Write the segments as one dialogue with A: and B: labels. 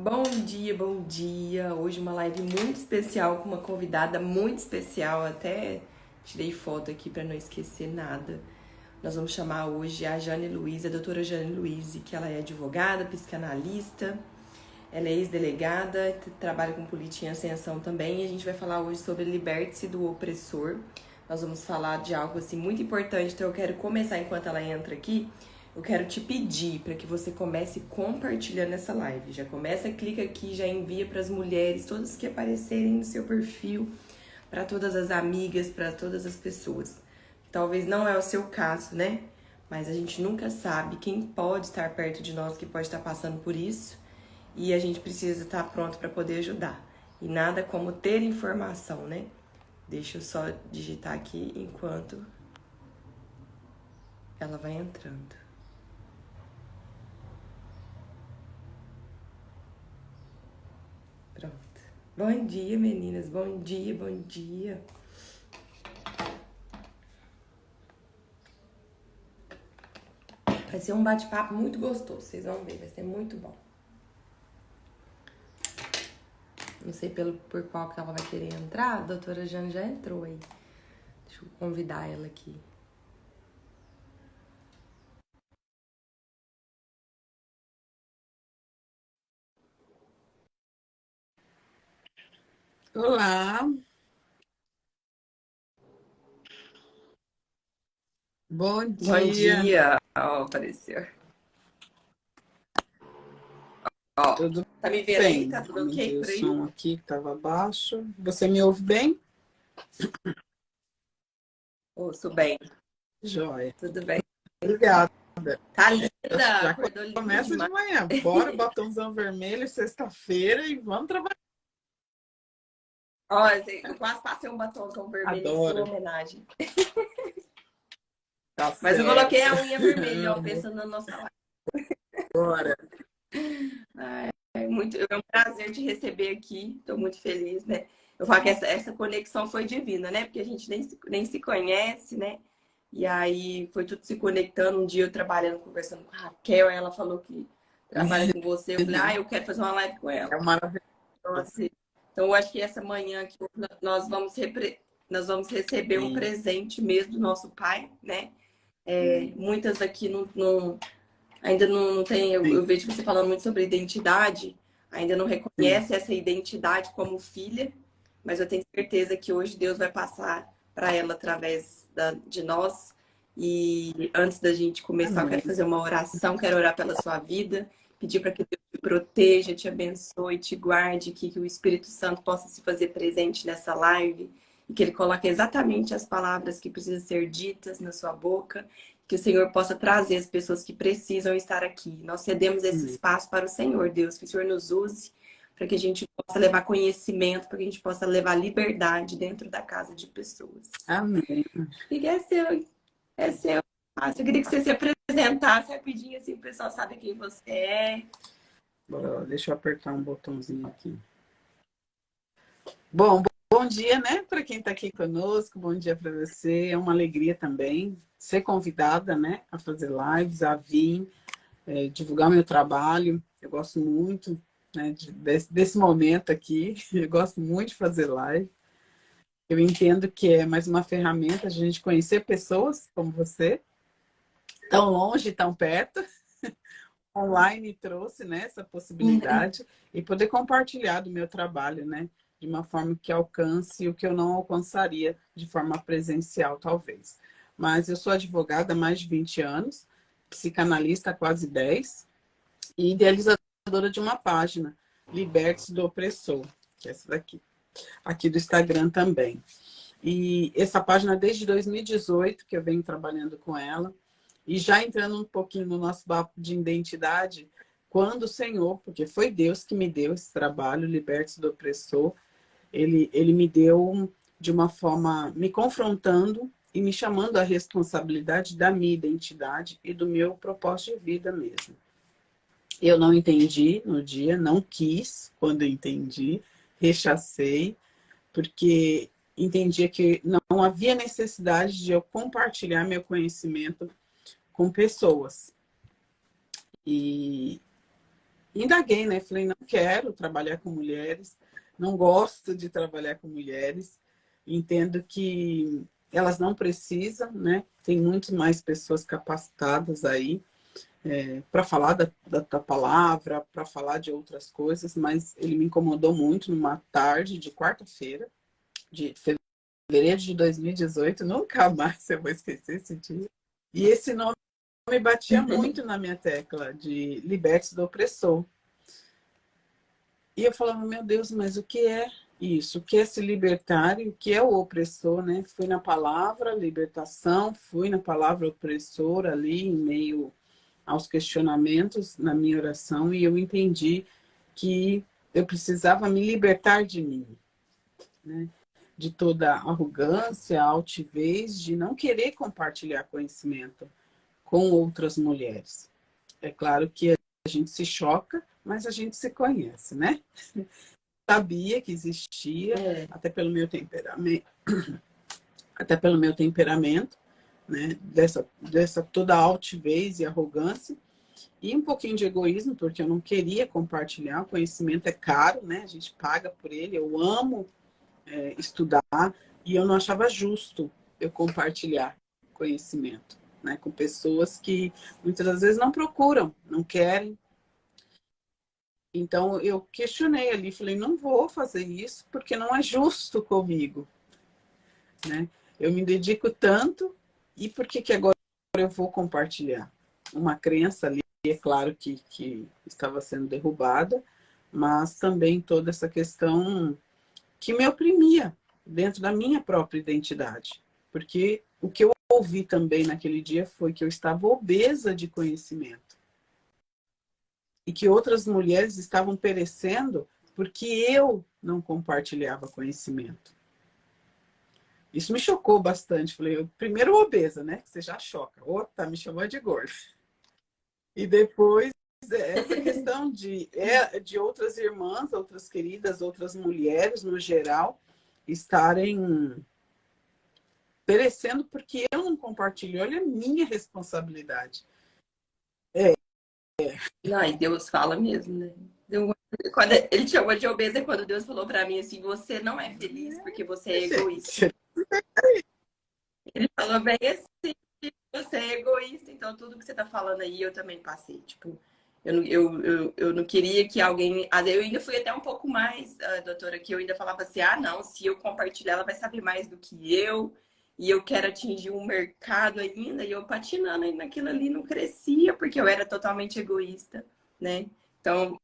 A: Bom dia, bom dia. Hoje uma live muito especial com uma convidada muito especial. Até tirei foto aqui para não esquecer nada. Nós vamos chamar hoje a Jane Luiz, a doutora Jane Luiz, que ela é advogada, psicanalista, ela é ex-delegada, trabalha com política em ascensão também. E a gente vai falar hoje sobre liberte-se do opressor. Nós vamos falar de algo assim muito importante, então eu quero começar enquanto ela entra aqui. Eu quero te pedir para que você comece compartilhando essa live. Já começa, clica aqui, já envia para as mulheres, todas que aparecerem no seu perfil, para todas as amigas, para todas as pessoas. Talvez não é o seu caso, né? Mas a gente nunca sabe quem pode estar perto de nós, que pode estar passando por isso. E a gente precisa estar pronto para poder ajudar. E nada como ter informação, né? Deixa eu só digitar aqui enquanto ela vai entrando. Pronto. Bom dia, meninas. Bom dia, bom dia. Vai ser um bate-papo muito gostoso, vocês vão ver, vai ser muito bom. Não sei por qual que ela vai querer entrar, a doutora Jane já entrou aí. Deixa eu convidar ela aqui.
B: Olá, bom
A: Bom
B: dia.
A: dia. Ó, apareceu. Ó,
B: Tudo
A: tá me vendo aí? Tá
B: bem?
A: tudo ok
B: Aumentei o
A: por aí?
B: som aqui que estava baixo. Você me ouve bem?
A: Ouço bem.
B: Joia.
A: Tudo bem.
B: Obrigada.
A: Tá linda,
B: Já
A: acordou linda
B: começa de
A: demais.
B: manhã. Bora, botãozão vermelho, sexta-feira e vamos trabalhar.
A: Ó, eu quase passei um batomzão vermelho em sua
B: Adoro.
A: homenagem.
B: Tá
A: Mas eu
B: certo.
A: coloquei a unha vermelha, ó, pensando na nossa live.
B: Bora.
A: É um prazer te receber aqui, estou muito feliz, né? Eu falo que essa conexão foi divina, né? Porque a gente nem se conhece, né? E aí foi tudo se conectando. Um dia eu trabalhando, conversando com a Raquel, aí ela falou que trabalha com você. Eu falei, eu quero fazer uma live com ela.
B: É maravilhoso.
A: Então, assim, então eu acho que essa manhã aqui nós vamos receber um
B: Sim.
A: presente mesmo do nosso pai, né? Muitas aqui ainda não tem, eu vejo você falando muito sobre identidade, ainda não
B: Sim.
A: reconhece essa identidade como filha, mas eu tenho certeza que hoje Deus vai passar para ela através de nós. E antes da gente começar, eu
B: Amém.
A: quero fazer uma oração, quero orar pela sua vida, pedir para que Deus te proteja, te abençoe, te guarde, que o Espírito Santo possa se fazer presente nessa live e que ele coloque exatamente as palavras que precisam ser ditas na sua boca, que o Senhor possa trazer as pessoas que precisam estar aqui. Nós cedemos esse
B: Amém.
A: espaço para o Senhor, Deus, que o Senhor nos use para que a gente possa levar conhecimento, para que a gente possa levar liberdade dentro da casa de pessoas.
B: Amém.
A: E é seu, é seu. Eu queria que você se apresentasse rapidinho, assim, o pessoal sabe quem você é.
B: Bora, deixa eu apertar um botãozinho aqui. Bom dia, né, para quem está aqui conosco, bom dia para você. É uma alegria também ser convidada, né, a fazer lives, a vir, divulgar meu trabalho. Eu gosto muito, né, desse momento aqui. Eu gosto muito de fazer live. Eu entendo que é mais uma ferramenta a gente conhecer pessoas como você, tão longe, tão perto. Online trouxe, né, essa possibilidade e poder compartilhar do meu trabalho, né, de uma forma que alcance o que eu não alcançaria de forma presencial, talvez. Mas eu sou advogada há mais de 20 anos, psicanalista há quase 10 e idealizadora de uma página, Liberte-se do Opressor, que é essa daqui, aqui do Instagram também. E essa página desde 2018 que eu venho trabalhando com ela. E já entrando um pouquinho no nosso papo de identidade, quando o Senhor, porque foi Deus que me deu esse trabalho, Liberte-se do Opressor, ele me deu de uma forma, me confrontando e me chamando à responsabilidade da minha identidade e do meu propósito de vida mesmo. Eu não entendi no dia, não quis quando eu entendi, rechacei, porque entendia que não havia necessidade de eu compartilhar meu conhecimento com pessoas. E indaguei, né? Falei, não quero trabalhar com mulheres, não gosto de trabalhar com mulheres, entendo que elas não precisam, né? Tem muito mais pessoas capacitadas aí para falar da palavra, para falar de outras coisas, mas ele me incomodou muito numa tarde de quarta-feira, de fevereiro de 2018, nunca mais eu vou esquecer esse dia. E esse nome me batia muito na minha tecla, de liberte do opressor. E eu falava, meu Deus, mas o que é isso? O que é se libertar e o que é o opressor, né? Fui na palavra libertação, fui na palavra opressor ali, em meio aos questionamentos na minha oração, e eu entendi que eu precisava me libertar de mim, né? De toda arrogância, altivez, de não querer compartilhar conhecimento com outras mulheres. É claro que a gente se choca, mas a gente se conhece, né? Sabia que existia, até pelo meu temperamento, né? Dessa toda altivez e arrogância, e um pouquinho de egoísmo, porque eu não queria compartilhar. O conhecimento é caro, né? A gente paga por ele. Eu amo estudar, e eu não achava justo eu compartilhar conhecimento, né? Com pessoas que muitas das vezes não procuram, não querem. Então eu questionei ali, falei, não vou fazer isso porque não é justo comigo, né? Eu me dedico tanto, e por que agora eu vou compartilhar? Uma crença ali, é claro que estava sendo derrubada, mas também toda essa questão que me oprimia dentro da minha própria identidade. Porque o que eu ouvi também naquele dia foi que eu estava obesa de conhecimento. E que outras mulheres estavam perecendo porque eu não compartilhava conhecimento. Isso me chocou bastante. Falei, primeiro obesa, né? Que você já choca. Ô, tá me chamando de gorda. E depois essa questão de outras irmãs, outras queridas, outras mulheres no geral, estarem perecendo porque eu não compartilho. Olha a minha responsabilidade.
A: Não, e Deus fala mesmo, né? Quando ele chamou de obesa, é quando Deus falou pra mim assim, você não é feliz porque você é egoísta. Ele falou bem assim, você é egoísta, então tudo que você tá falando aí eu também passei. Tipo, eu não queria que alguém. Eu ainda fui até um pouco mais, doutora, que eu ainda falava assim: ah, não, se eu compartilhar, ela vai saber mais do que eu, e eu quero atingir um mercado ainda, e eu patinando naquilo ali não crescia, porque eu era totalmente egoísta, né? Então,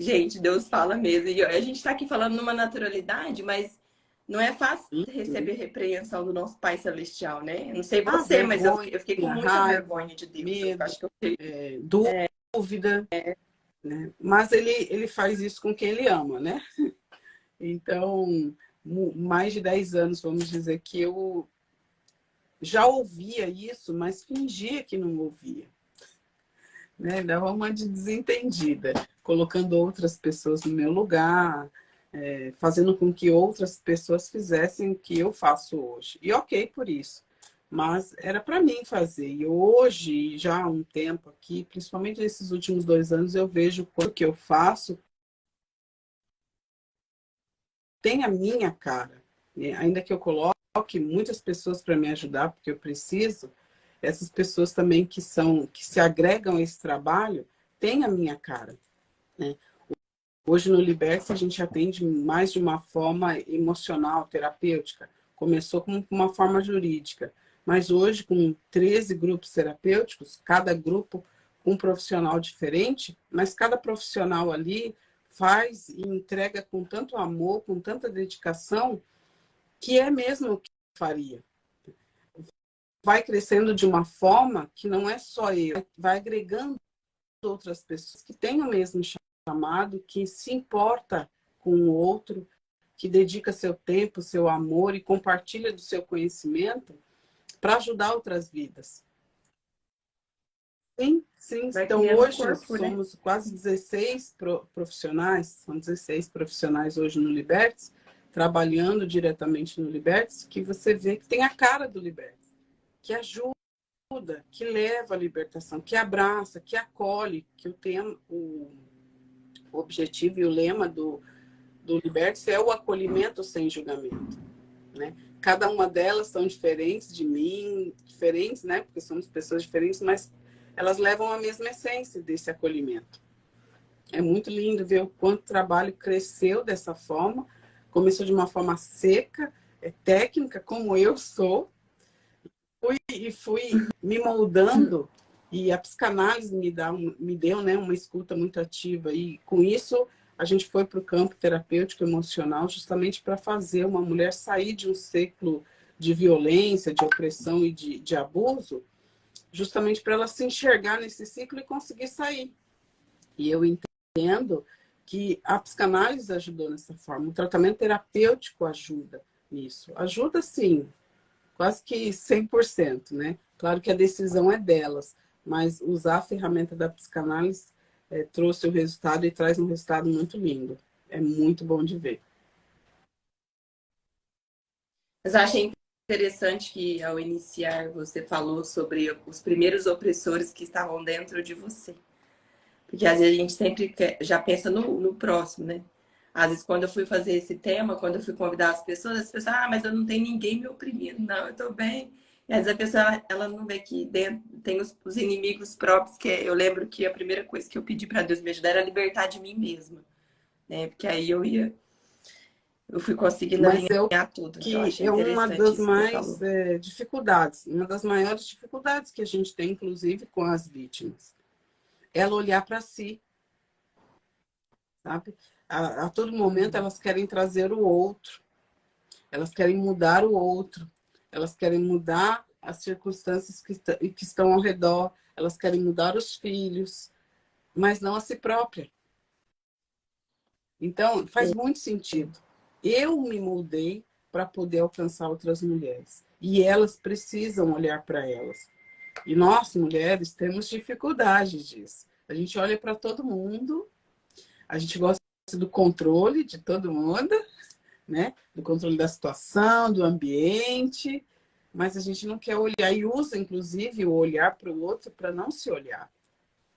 A: gente, Deus fala mesmo. E a gente tá aqui falando numa naturalidade, mas não é fácil receber repreensão do nosso Pai Celestial, né? Eu não sei você, mas
B: Vergonha,
A: eu fiquei com muita
B: raiva,
A: vergonha de Deus. Eu
B: medo,
A: acho que eu fiquei.
B: dúvida, né? Mas ele faz isso com quem ele ama, né? Então, mais de 10 anos, vamos dizer, que eu já ouvia isso, mas fingia que não ouvia, né? Dava uma de desentendida, colocando outras pessoas no meu lugar, fazendo com que outras pessoas fizessem o que eu faço hoje. E ok por isso. Mas era para mim fazer. E hoje, já há um tempo aqui, principalmente nesses últimos 2 anos, eu vejo o que eu faço tem a minha cara. Ainda que eu coloque muitas pessoas para me ajudar, porque eu preciso, essas pessoas também que se agregam a esse trabalho, têm a minha cara, né? Hoje no Liberta a gente atende mais de uma forma emocional, terapêutica. Começou com uma forma jurídica, mas hoje com 13 grupos terapêuticos, cada grupo com um profissional diferente, mas cada profissional ali faz e entrega com tanto amor, com tanta dedicação, que é mesmo o que faria. Vai crescendo de uma forma que não é só eu, vai agregando outras pessoas que têm o mesmo chamado, que se importa com o outro, que dedica seu tempo, seu amor e compartilha do seu conhecimento para ajudar outras vidas. Sim, sim. Então hoje
A: corpo,
B: somos quase 16 profissionais, são 16 profissionais hoje no Libertes, trabalhando diretamente no Libertes, que você vê que tem a cara do Libertes, que ajuda, que leva a libertação, que abraça, que acolhe, que o tema, O objetivo e o lema do Liberte-se é o acolhimento sem julgamento, né? Cada uma delas são diferentes de mim, diferentes, né? Porque somos pessoas diferentes, mas elas levam a mesma essência desse acolhimento. É muito lindo ver o quanto o trabalho cresceu dessa forma. Começou de uma forma seca, técnica, como eu sou, fui me moldando, e a psicanálise me deu, né, uma escuta muito ativa, e com isso a gente foi para o campo terapêutico emocional justamente para fazer uma mulher sair de um ciclo de violência, de opressão e de abuso, justamente para ela se enxergar nesse ciclo e conseguir sair. E eu entendo que a psicanálise ajudou nessa forma, o tratamento terapêutico ajuda nisso. Ajuda, sim, quase que 100%, né? Claro que a decisão é delas, mas usar a ferramenta da psicanálise trouxe o resultado e traz um resultado muito lindo. É muito bom de ver.
A: Mas eu achei interessante que, ao iniciar, você falou sobre os primeiros opressores que estavam dentro de você. Porque, às vezes, a gente sempre já pensa no próximo, né? Às vezes, quando eu fui fazer esse tema, quando eu fui convidar as pessoas, mas eu não tenho ninguém me oprimindo. Não, eu tô bem. E, às vezes, a pessoa, ela não vê que dentro tem os inimigos próprios, que eu lembro que a primeira coisa que eu pedi para Deus me ajudar era libertar de mim mesma, né? Porque aí eu fui conseguindo
B: Mas
A: alinhar tudo. Então, eu
B: que
A: achei
B: é uma
A: interessante
B: das
A: isso que você
B: mais
A: falou.
B: dificuldades, uma das maiores dificuldades que a gente tem, inclusive, com as vítimas. Ela olhar para si, sabe? A todo momento elas querem trazer o outro, elas querem mudar o outro, elas querem mudar as circunstâncias que estão ao redor, elas querem mudar os filhos, mas não a si própria. Então, faz muito sentido. Eu me moldei para poder alcançar outras mulheres. E elas precisam olhar para elas. E nós, mulheres, temos dificuldade disso. A gente olha para todo mundo, a gente gosta do controle de todo mundo, né? Do controle da situação, do ambiente, mas a gente não quer olhar e usa, inclusive, o olhar para o outro para não se olhar,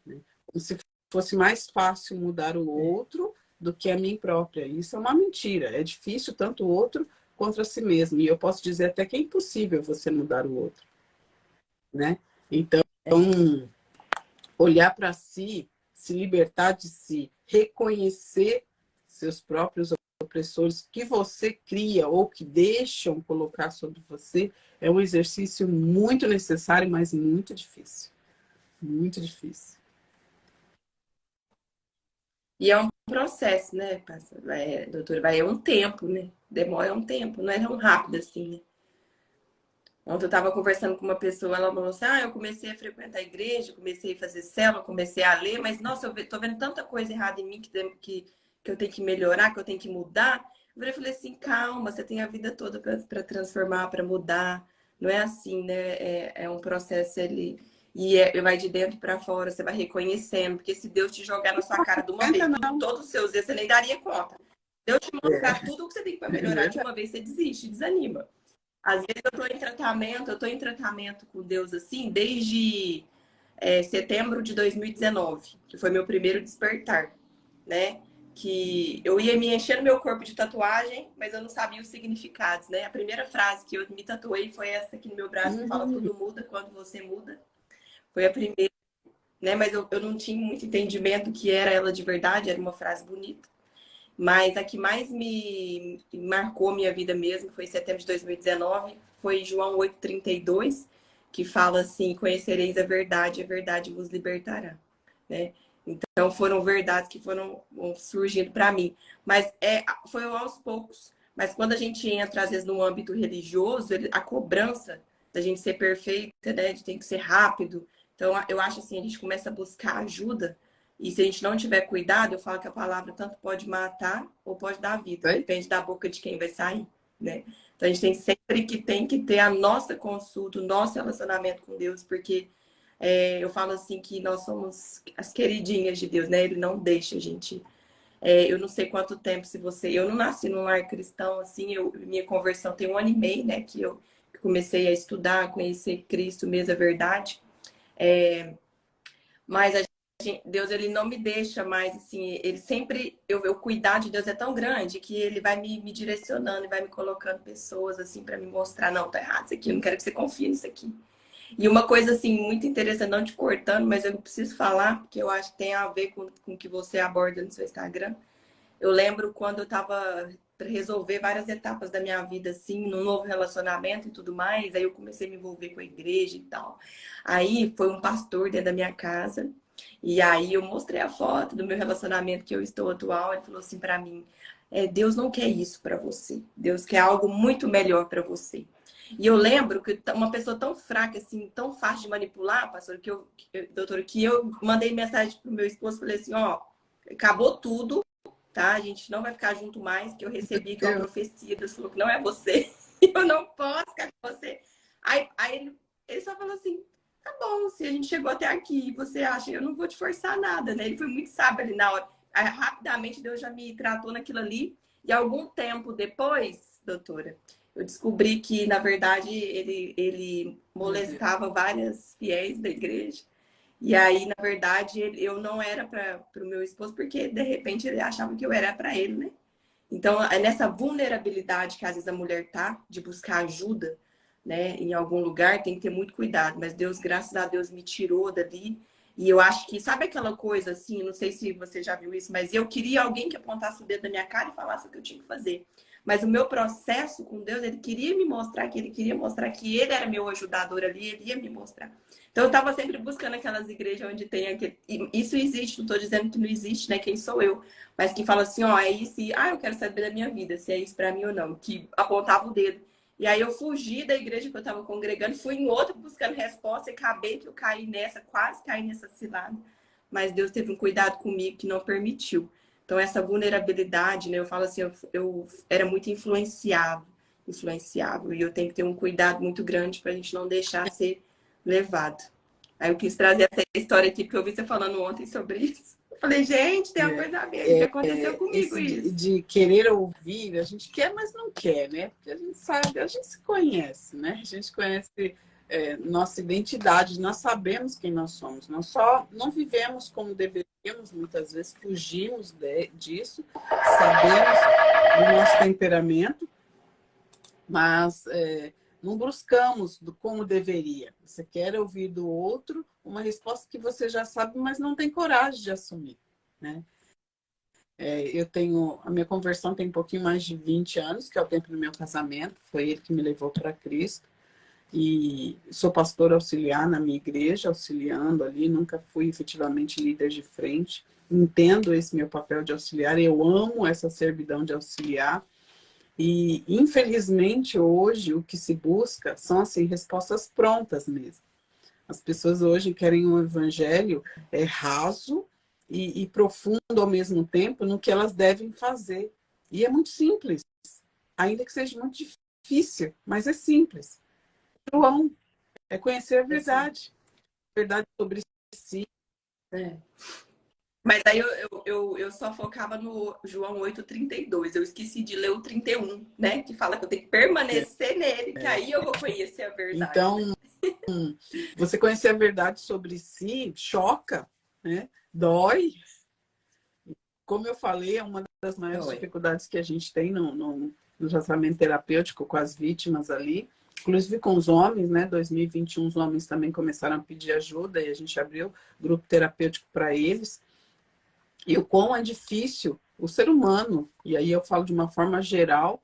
B: né? Como se fosse mais fácil mudar o outro do que a mim própria. Isso é uma mentira. É difícil tanto o outro quanto a si mesmo. E eu posso dizer até que é impossível você mudar o outro, né? Então, olhar para si, se libertar de si, reconhecer seus próprios opressores que você cria ou que deixam colocar sobre você, é um exercício muito necessário, mas muito difícil. Muito difícil.
A: E é um processo, né, doutora? Vai um tempo, né? Demora um tempo, não é tão rápido assim, né? Ontem eu estava conversando com uma pessoa, ela falou assim, eu comecei a frequentar a igreja, comecei a fazer célula, comecei a ler, mas, nossa, eu tô vendo tanta coisa errada em mim que eu tenho que melhorar, que eu tenho que mudar. Eu falei assim, calma, você tem a vida toda para transformar, para mudar. Não é assim, né? É um processo ali. E vai de dentro para fora, você vai reconhecendo, porque se Deus te jogar na sua cara de uma vez, todos os seus erros, você nem daria conta. Deus te mostrar tudo o que você tem para melhorar de uma vez, você desiste, desanima. Às vezes eu tô em tratamento com Deus assim desde setembro de 2019, que foi meu primeiro despertar, né? Que eu ia me enchendo meu corpo de tatuagem, mas eu não sabia os significados, né? A primeira frase que eu me tatuei foi essa aqui no meu braço, que fala tudo muda quando você muda. Foi a primeira, né? Mas eu não tinha muito entendimento que era ela de verdade, era uma frase bonita. Mas a que mais me marcou minha vida mesmo foi em setembro de 2019, foi João 8,32, que fala assim, conhecereis a verdade vos libertará, né? Então foram verdades que foram surgindo para mim. Mas foi aos poucos. Mas quando a gente entra, às vezes, no âmbito religioso, a cobrança da gente ser perfeita, né? De tem que ser rápido. Então, eu acho assim, a gente começa a buscar ajuda e se a gente não tiver cuidado, eu falo que a palavra tanto pode matar ou pode dar vida. Depende da boca de quem vai sair, né? Então a gente tem que ter a nossa consulta, o nosso relacionamento com Deus, porque eu falo assim que nós somos as queridinhas de Deus, né? Ele não deixa a gente. Eu não sei quanto tempo se você. Eu não nasci num lar cristão, assim, minha conversão tem 1 ano e meio, né? Que eu comecei a estudar, a conhecer Cristo mesmo, a verdade. Mas a Deus, ele não me deixa mais, assim, ele sempre, eu cuidar de Deus é tão grande que ele vai me direcionando e vai me colocando pessoas, assim, para me mostrar, não, tá errado isso aqui, eu não quero que você confie nisso aqui. E uma coisa, assim, muito interessante, não te cortando, mas eu não preciso falar, porque eu acho que tem a ver com o que você aborda no seu Instagram. Eu lembro quando eu tava para resolver várias etapas da minha vida, assim, num novo relacionamento e tudo mais, aí eu comecei a me envolver com a igreja e tal. Aí foi um pastor dentro da minha casa, e aí eu mostrei a foto do meu relacionamento que eu estou atual, ele falou assim para mim, Deus não quer isso para você, Deus quer algo muito melhor para você. E eu lembro que uma pessoa tão fraca, assim, tão fácil de manipular, pastor, doutor, que eu mandei mensagem pro meu esposo, falei assim, ó, acabou tudo, tá? A gente não vai ficar junto mais, que eu recebi aqui uma profecia, Deus falou que não é você, eu não posso ficar com você. Aí ele só falou assim, tá bom, se a gente chegou até aqui, você acha, eu não vou te forçar nada, né? Ele foi muito sábio ali na hora. Aí, rapidamente, Deus já me tratou naquilo ali, e algum tempo depois, doutora, eu descobri que, na verdade, ele molestava várias fiéis da igreja. E aí, na verdade, eu não era para o meu esposo, porque de repente ele achava que eu era para ele, né? Então, é nessa vulnerabilidade que às vezes a mulher tá, de buscar ajuda, né, em algum lugar, tem que ter muito cuidado. Mas Deus, graças a Deus, me tirou dali. E eu acho que, sabe aquela coisa assim, não sei se você já viu isso, mas eu queria alguém que apontasse o dedo na minha cara e falasse o que eu tinha que fazer. Mas o meu processo com Deus, ele queria me mostrar que ele queria mostrar que ele era meu ajudador ali, ele ia me mostrar. Então eu estava sempre buscando aquelas igrejas onde tem aquele. Isso existe, não estou dizendo que não existe, né? Quem sou eu? Mas que fala assim, ó, é isso, e, eu quero saber da minha vida, se é isso para mim ou não, que apontava o dedo. E aí eu fugi da igreja que eu estava congregando, fui em outra buscando resposta e acabei que eu caí nessa, quase caí nessa cilada. Mas Deus teve um cuidado comigo que não permitiu. Então essa vulnerabilidade, né, eu falo assim, eu era muito influenciável, e eu tenho que ter um cuidado muito grande para a gente não deixar ser levado. Aí eu quis trazer essa história aqui, porque eu vi você falando ontem sobre isso. Eu falei, gente, tem uma coisa a ver, que aconteceu comigo isso.
B: De querer ouvir, a gente quer, mas não quer, né? Porque a gente sabe, a gente se conhece, né? A gente conhece nossa identidade, nós sabemos quem nós somos. Nós só não vivemos como deveríamos, muitas vezes fugimos disso, sabemos do nosso temperamento, mas não buscamos como deveria. Você quer ouvir do outro uma resposta que você já sabe, mas não tem coragem de assumir, né? A minha conversão tem um pouquinho mais de 20 anos, que é o tempo do meu casamento, foi ele que me levou para Cristo. E sou pastora auxiliar na minha igreja, auxiliando ali, nunca fui efetivamente líder de frente. Entendo esse meu papel de auxiliar, eu amo essa servidão de auxiliar. E, infelizmente, hoje o que se busca são assim, respostas prontas mesmo. As pessoas hoje querem um evangelho raso e profundo ao mesmo tempo no que elas devem fazer. E é muito simples, ainda que seja muito difícil, mas é simples. João, é conhecer a verdade. Verdade sobre si.
A: Mas aí eu só focava no João 8,32. Eu esqueci de ler o 31, né? Que fala que eu tenho que permanecer nele, que aí eu vou conhecer a verdade.
B: Então, você conhecer a verdade sobre si choca, né? Dói. Como eu falei, é uma das maiores dificuldades que a gente tem no tratamento terapêutico com as vítimas ali. Inclusive com os homens, né? 2021 os homens também começaram a pedir ajuda e a gente abriu grupo terapêutico para eles. E o quão é difícil o ser humano, e aí eu falo de uma forma geral,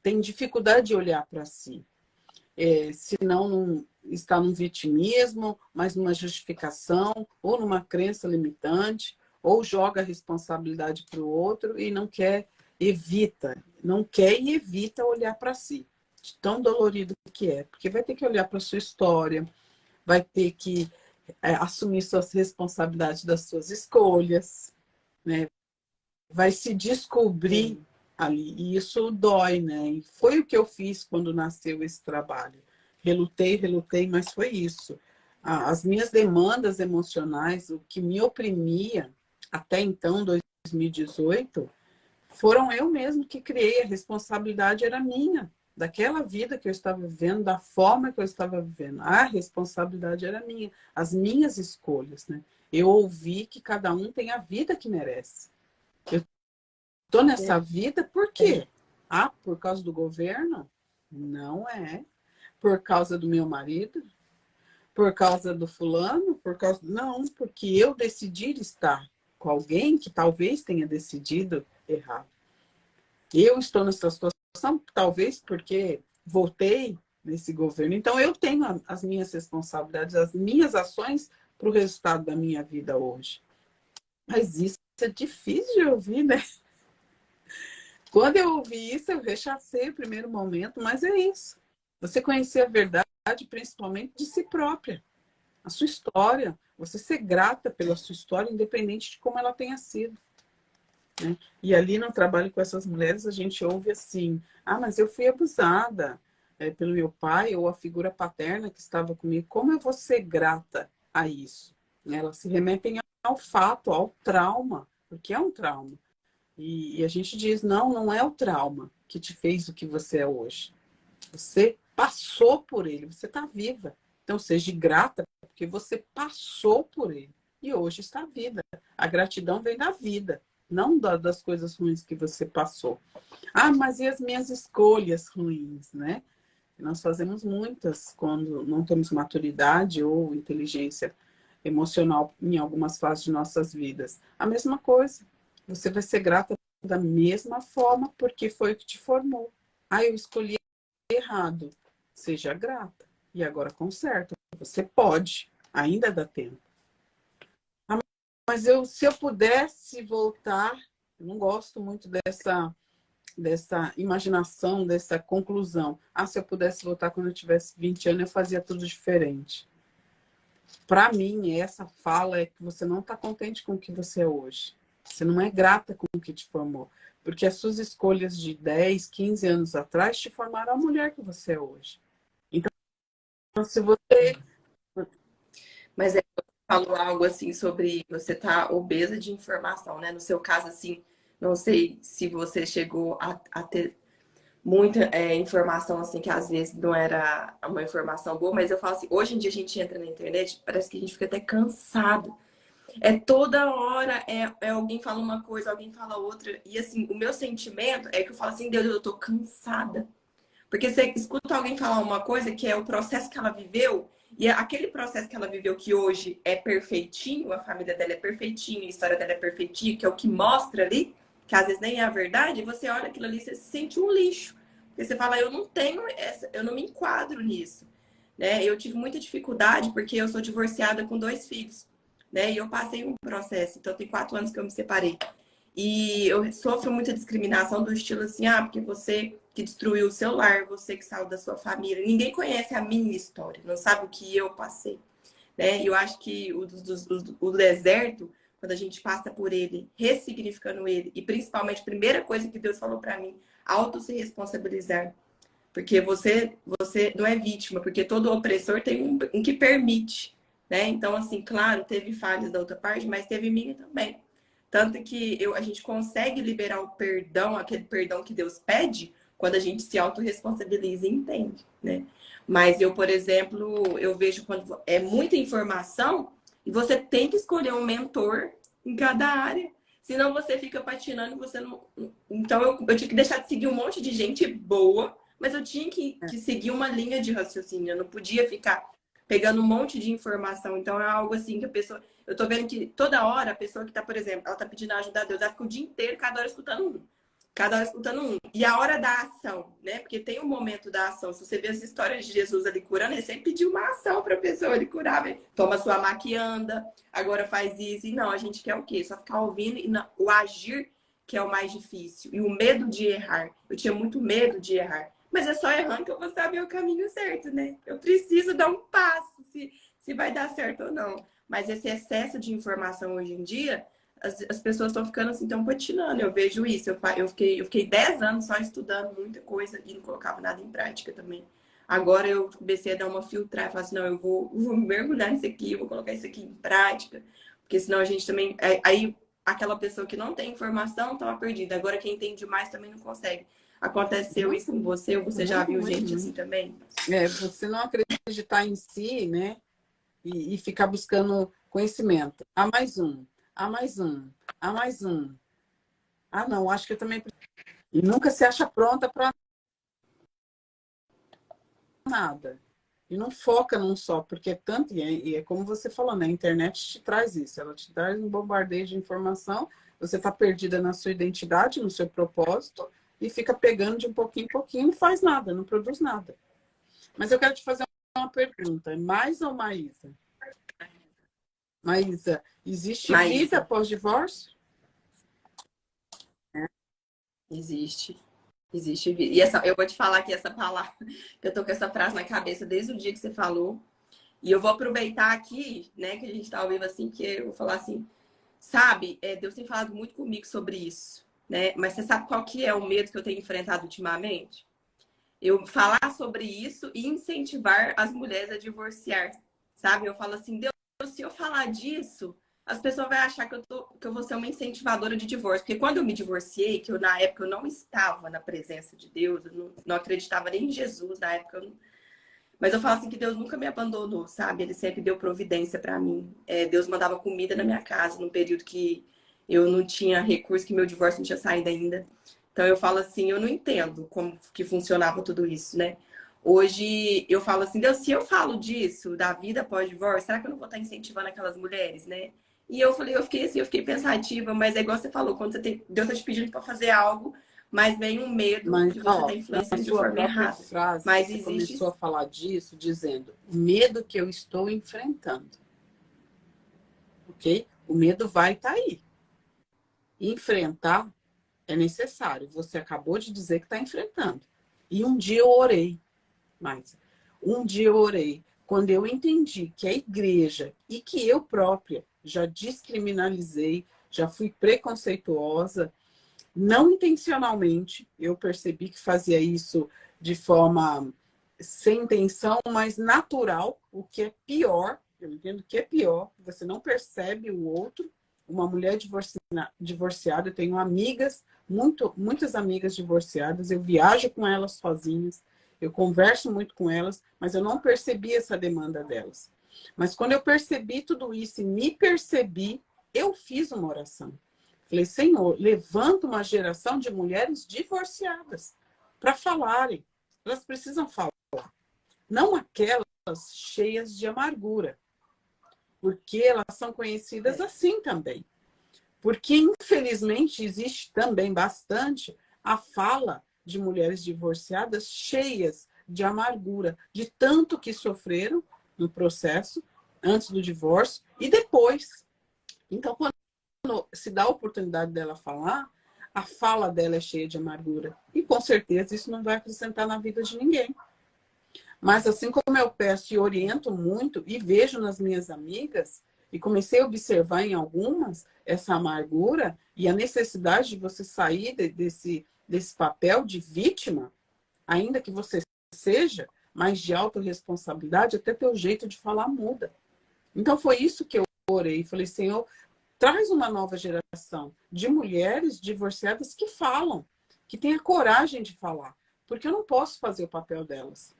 B: tem dificuldade de olhar para si. Se não está num vitimismo, mas numa justificação, ou numa crença limitante, ou joga a responsabilidade para o outro e não quer e evita olhar para si. De tão dolorido que é. Porque vai ter que olhar para a sua história, vai ter que assumir suas responsabilidades das suas escolhas, né? Vai se descobrir ali. E isso dói, né? E foi o que eu fiz quando nasceu esse trabalho. Relutei, mas foi isso. As minhas demandas emocionais, o que me oprimia até então, 2018, foram eu mesmo que criei. A responsabilidade era minha, daquela vida que eu estava vivendo, da forma que eu estava vivendo. A responsabilidade era minha, as minhas escolhas, né? Eu ouvi que cada um tem a vida que merece. Eu estou nessa vida por quê? Ah, por causa do governo? Não é. Por causa do meu marido? Por causa do fulano? Por causa... Não, porque eu decidi estar com alguém que talvez tenha decidido errado. Eu estou nessa situação, talvez porque votei nesse governo. Então, eu tenho as minhas responsabilidades, as minhas ações para o resultado da minha vida hoje. Mas isso é difícil de ouvir, né? Quando eu ouvi isso, eu rechacei o primeiro momento, mas é isso. Você conhecer a verdade, principalmente de si própria, a sua história. Você ser grata pela sua história, independente de como ela tenha sido. Né? E ali no trabalho com essas mulheres, a gente ouve assim: ah, mas eu fui abusada pelo meu pai ou a figura paterna que estava comigo. Como eu vou ser grata a isso? Elas se remetem ao fato, ao trauma, porque é um trauma. E a gente diz: não, não é o trauma que te fez o que você é hoje. Você passou por ele, você está viva. Então, seja grata, porque você passou por ele. E hoje está viva. A gratidão vem da vida, não das coisas ruins que você passou. Ah, mas e as minhas escolhas ruins, né? Nós fazemos muitas quando não temos maturidade ou inteligência emocional em algumas fases de nossas vidas. A mesma coisa. Você vai ser grata da mesma forma porque foi o que te formou. Ah, eu escolhi errado. Seja grata. E agora conserta. Você pode. Ainda dá tempo. Ah, mas se eu pudesse voltar, eu não gosto muito dessa imaginação, dessa conclusão. Ah, se eu pudesse voltar quando eu tivesse 20 anos, eu fazia tudo diferente. Para mim, essa fala é que você não está contente com o que você é hoje. Você não é grata com o que te formou. Porque as suas escolhas de 10, 15 anos atrás te formaram a mulher que você é hoje. Então, se você...
A: Mas é, você falou algo assim sobre você tá obesa de informação, né? No seu caso, assim, não sei se você chegou a ter muita informação, assim, que às vezes não era uma informação boa, mas eu falo assim, hoje em dia a gente entra na internet, parece que a gente fica até cansado. É toda hora, alguém fala uma coisa, alguém fala outra. E assim, o meu sentimento é que eu falo assim, Deus, eu tô cansada. Porque você escuta alguém falar uma coisa que é o processo que ela viveu, e aquele processo que ela viveu que hoje é perfeitinho, a família dela é perfeitinho, a história dela é perfeitinho, que é o que mostra ali, que às vezes nem é a verdade, e você olha aquilo ali e você se sente um lixo. Porque você fala, eu não tenho essa, eu não me enquadro nisso. Né? Eu tive muita dificuldade porque eu sou divorciada com 2 filhos. Né? E eu passei um processo, então tem 4 anos que eu me separei. E eu sofro muita discriminação do estilo assim, ah, porque você que destruiu o seu lar, você que saiu da sua família. Ninguém conhece a minha história, não sabe o que eu passei. Né? E eu acho que o deserto, quando a gente passa por ele, ressignificando ele, e principalmente a primeira coisa que Deus falou para mim, auto se responsabilizar. Porque você não é vítima, porque todo opressor tem um que permite. Né? Então, assim, claro, teve falhas da outra parte, mas teve minha também. Tanto que a gente consegue liberar o perdão, aquele perdão que Deus pede, quando a gente se autorresponsabiliza e entende, né? Mas eu, por exemplo, eu vejo quando é muita informação e você tem que escolher um mentor em cada área. Senão você fica patinando e você não. Então eu tive que deixar de seguir um monte de gente boa, mas eu tinha que seguir uma linha de raciocínio. Eu não podia ficar pegando um monte de informação. Então é algo assim que a pessoa. Eu tô vendo que toda hora a pessoa que tá, por exemplo, ela tá pedindo ajuda a Deus, ela fica o dia inteiro, cada hora escutando um. Cada hora escutando um. E a hora da ação, né? Porque tem um momento da ação. Se você vê as histórias de Jesus ali curando, ele sempre pediu uma ação pra pessoa ele curar. Véio. Toma sua maquianda, agora faz isso. E não, a gente quer o quê? Só ficar ouvindo e não, o agir que é o mais difícil. E o medo de errar. Eu tinha muito medo de errar. Mas é só errando que eu vou saber o caminho certo, né? Eu preciso dar um passo se vai dar certo ou não. Mas esse excesso de informação hoje em dia, as pessoas estão ficando assim, estão patinando. Eu vejo isso. Eu fiquei 10 anos só estudando muita coisa e não colocava nada em prática também. Agora eu comecei a dar uma filtrada, falar assim, não, eu vou mergulhar nisso aqui, eu vou colocar isso aqui em prática, porque senão a gente também... Aí aquela pessoa que não tem informação estava perdida. Agora quem tem demais também não consegue. Aconteceu isso com você ou você já viu gente assim também?
B: Você não acreditar em si, né? E ficar buscando conhecimento. Há mais um, há mais um, há mais um. Ah, não, acho que eu também preciso. E nunca se acha pronta para nada. E não foca num só, porque é tanto, e é como você falou, né? A internet te traz isso, ela te traz um bombardeio de informação, você está perdida na sua identidade, no seu propósito, e fica pegando de um pouquinho em pouquinho, não faz nada, não produz nada. Mas eu quero te fazer uma pergunta, mais ou Maísa? Maísa, existe vida após divórcio?
A: Existe. Existe vida. E eu vou te falar que essa palavra, eu tô com essa frase na cabeça desde o dia que você falou. E eu vou aproveitar aqui, né, que a gente tá ao vivo assim, que eu vou falar assim, sabe, Deus tem falado muito comigo sobre isso, né? Mas você sabe qual que é o medo que eu tenho enfrentado ultimamente? Eu falar sobre isso e incentivar as mulheres a divorciar, sabe? Eu falo assim, Deus, se eu falar disso, as pessoas vão achar que eu vou ser uma incentivadora de divórcio. Porque quando eu me divorciei, que na época eu não estava na presença de Deus, eu não acreditava nem em Jesus, na época eu não... Mas eu falo assim que Deus nunca me abandonou, sabe? Ele sempre deu providência para mim. Deus mandava comida na minha casa, num período que eu não tinha recurso, que meu divórcio não tinha saído ainda. Então eu falo assim, eu não entendo como que funcionava tudo isso, né? Hoje eu falo assim, Deus, se eu falo disso, da vida pós-divórcio, será que eu não vou estar incentivando aquelas mulheres, né? E eu falei, eu fiquei assim, eu fiquei pensativa, mas é igual você falou, quando Deus está te pedindo para fazer algo, mas vem um medo
B: Mas,
A: de você estar
B: ó, na
A: influenciando de
B: sua
A: forma
B: própria
A: errada.
B: frase,
A: Mas
B: você
A: existe.
B: começou a falar disso dizendo o medo que eu estou enfrentando. Ok? O medo vai estar aí. Enfrentar é necessário. Você acabou de dizer que está enfrentando. E um dia eu orei, mas um dia eu orei. Quando eu entendi que a igreja e que eu própria já descriminalizei, já fui preconceituosa, não intencionalmente, eu percebi que fazia isso de forma sem intenção, mas natural, o que é pior, eu entendo que é pior, você não percebe o outro. Uma mulher divorciada, eu tenho amigas, muitas amigas divorciadas, eu viajo com elas sozinhas, eu converso muito com elas, mas eu não percebi essa demanda delas. Mas quando eu percebi tudo isso e me percebi, eu fiz uma oração. Falei, Senhor, levanta uma geração de mulheres divorciadas para falarem. Elas precisam falar. Não aquelas cheias de amargura, porque elas são conhecidas assim também. Porque, infelizmente, existe também bastante a fala de mulheres divorciadas cheias de amargura, de tanto que sofreram no processo, antes do divórcio e depois. Então, quando se dá a oportunidade dela falar, a fala dela é cheia de amargura. E, com certeza, isso não vai acrescentar na vida de ninguém. Mas, assim como eu peço e oriento muito, e vejo nas minhas amigas, e comecei a observar em algumas essa amargura e a necessidade de você sair desse papel de vítima, ainda que você seja, mas de autorresponsabilidade, até teu jeito de falar muda. Então foi isso que eu orei. Falei, Senhor, traz uma nova geração de mulheres divorciadas que falam, que têm a coragem de falar. Porque eu não posso fazer o papel delas.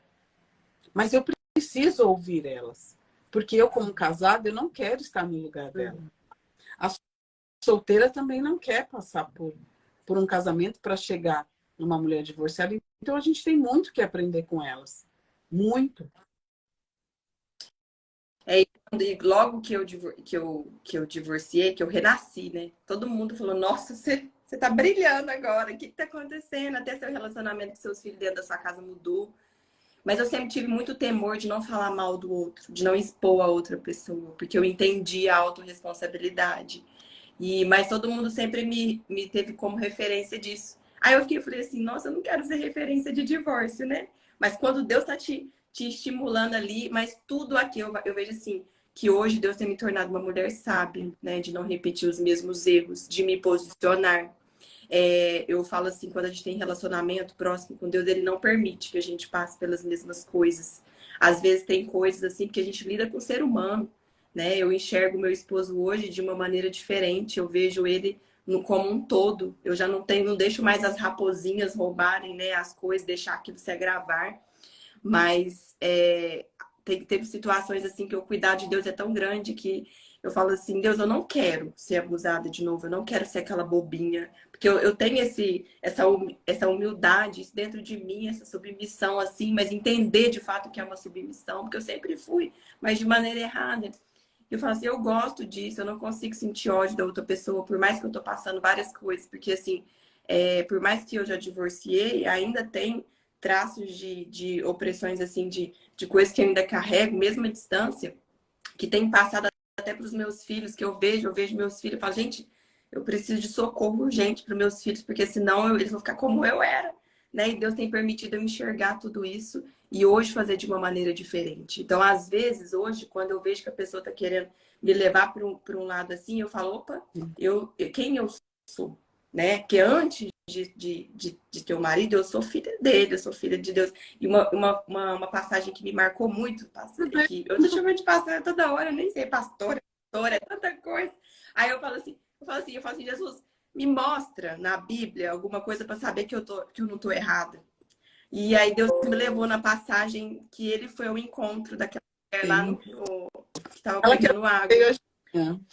B: Mas eu preciso ouvir elas. Porque eu, como casada, eu não quero estar no lugar dela. A solteira também não quer passar por um casamento para chegar numa mulher divorciada. Então, a gente tem muito que aprender com elas. Muito.
A: E logo que eu divorciei, que eu renasci, né? Todo mundo falou, nossa, você tá brilhando agora. O que tá acontecendo? Até seu relacionamento com seus filhos dentro da sua casa mudou. Mas eu sempre tive muito temor de não falar mal do outro, de não expor a outra pessoa, porque eu entendi a autorresponsabilidade. Mas todo mundo sempre me teve como referência disso. Aí eu falei assim, nossa, eu não quero ser referência de divórcio, né? Mas quando Deus tá te estimulando ali, mas tudo aqui, eu vejo assim, que hoje Deus tem me tornado uma mulher sábia, né? De não repetir os mesmos erros, de me posicionar. Eu falo assim, quando a gente tem relacionamento próximo com Deus, ele não permite que a gente passe pelas mesmas coisas. Às vezes tem coisas assim, porque a gente lida com o ser humano, né? Eu enxergo meu esposo hoje de uma maneira diferente, eu vejo ele como um todo. Eu já não deixo mais as raposinhas roubarem, né, as coisas, deixar aquilo se agravar. Mas teve situações assim que o cuidado de Deus é tão grande que eu falo assim, Deus, eu não quero ser abusada de novo, eu não quero ser aquela bobinha. Porque eu tenho essa humildade isso dentro de mim, essa submissão assim, mas entender de fato que é uma submissão, porque eu sempre fui, mas de maneira errada. Eu falo assim, eu gosto disso, eu não consigo sentir ódio da outra pessoa, por mais que eu tô passando várias coisas, porque assim, por mais que eu já divorciei, ainda tem traços de opressões, assim, de coisas que eu ainda carrego, mesmo à distância, que tem passado até para os meus filhos, que eu vejo meus filhos e falo, gente, eu preciso de socorro urgente para meus filhos, porque senão eles vão ficar como eu era, né? E Deus tem permitido eu enxergar tudo isso e hoje fazer de uma maneira diferente. Então, às vezes, hoje, quando eu vejo que a pessoa está querendo me levar para um lado assim, eu falo, opa, quem eu sou, né? Que antes de ter o marido, eu sou filha dele, eu sou filha de Deus. E uma passagem que me marcou muito, que eu tô chamando de pastora toda hora, eu nem sei, pastora, é tanta coisa. Aí eu falo assim, Jesus, me mostra na Bíblia alguma coisa para saber que eu não tô errada. E aí Deus me levou na passagem que ele foi ao encontro daquela mulher lá que estava pegando água.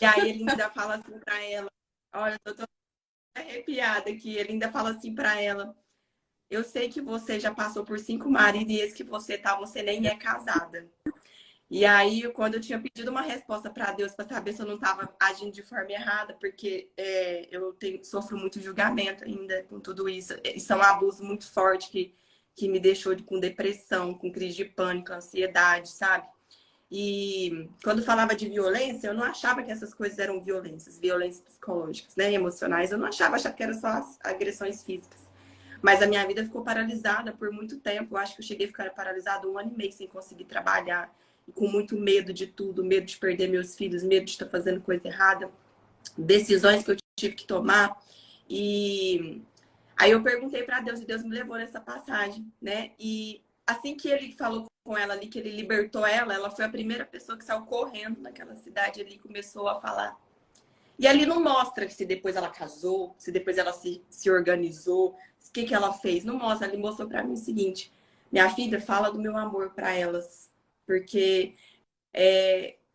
A: E aí ele ainda fala assim para ela, olha, eu tô arrepiada que ele ainda fala assim para ela, eu sei que você já passou por 5 maridos e esse que você nem é casada. E aí, quando eu tinha pedido uma resposta para Deus para saber se eu não estava agindo de forma errada, porque sofro muito julgamento ainda com tudo isso. Isso é um abuso muito forte que me deixou com depressão, com crise de pânico, ansiedade, sabe? E quando falava de violência, eu não achava que essas coisas eram violências psicológicas, né, emocionais. Eu não achava que eram só as agressões físicas. Mas a minha vida ficou paralisada por muito tempo. Eu acho que eu cheguei a ficar paralisada 1 ano e meio sem conseguir trabalhar, e com muito medo de tudo, medo de perder meus filhos, medo de estar fazendo coisa errada, decisões que eu tive que tomar. E aí eu perguntei para Deus e Deus me levou nessa passagem, né? E assim que ele falou com ela ali, que ele libertou ela, ela foi a primeira pessoa que saiu correndo naquela cidade ali e começou a falar. E ali não mostra se depois ela casou, se depois ela se organizou, o que ela fez. Não mostra, ele mostrou para mim o seguinte, minha filha, fala do meu amor para elas, porque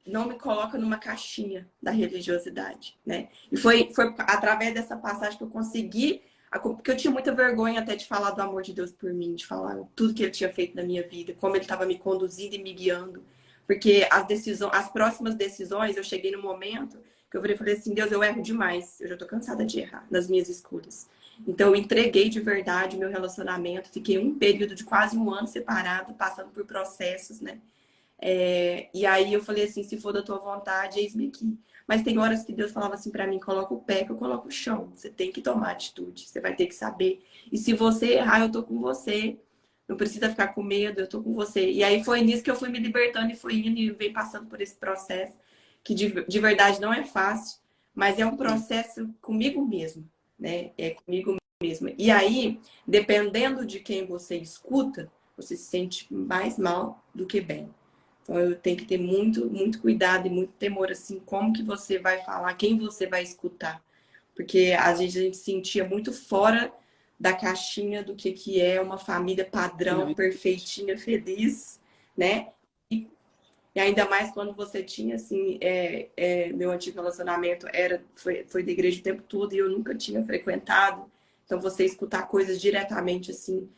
A: não me coloca numa caixinha da religiosidade, né? E foi através dessa passagem que eu consegui, porque eu tinha muita vergonha até de falar do amor de Deus por mim, de falar tudo que ele tinha feito na minha vida, como ele estava me conduzindo e me guiando. Porque as próximas decisões, eu cheguei no momento que eu falei assim, Deus, eu erro demais, eu já tô cansada de errar nas minhas escolhas. Então eu entreguei de verdade o meu relacionamento, fiquei um período de quase 1 ano separada, passando por processos, né? E aí eu falei assim, se for da tua vontade, eis-me aqui. Mas tem horas que Deus falava assim para mim, coloca o pé que eu coloco o chão. Você tem que tomar atitude, você vai ter que saber. E se você errar, eu tô com você. Não precisa ficar com medo, eu tô com você. E aí foi nisso que eu fui me libertando e fui indo e vem passando por esse processo, que de verdade não é fácil, mas é um processo comigo mesmo, né? É comigo mesmo. E aí, dependendo de quem você escuta, você se sente mais mal do que bem. Então eu tenho que ter muito, muito cuidado e muito temor, assim, como que você vai falar, quem você vai escutar. Porque às vezes a gente se sentia muito fora da caixinha do que é uma família padrão, perfeitinha, feliz, né? E ainda mais quando você tinha, assim, meu antigo relacionamento foi da igreja o tempo todo e eu nunca tinha frequentado. Então você escutar coisas diretamente, assim,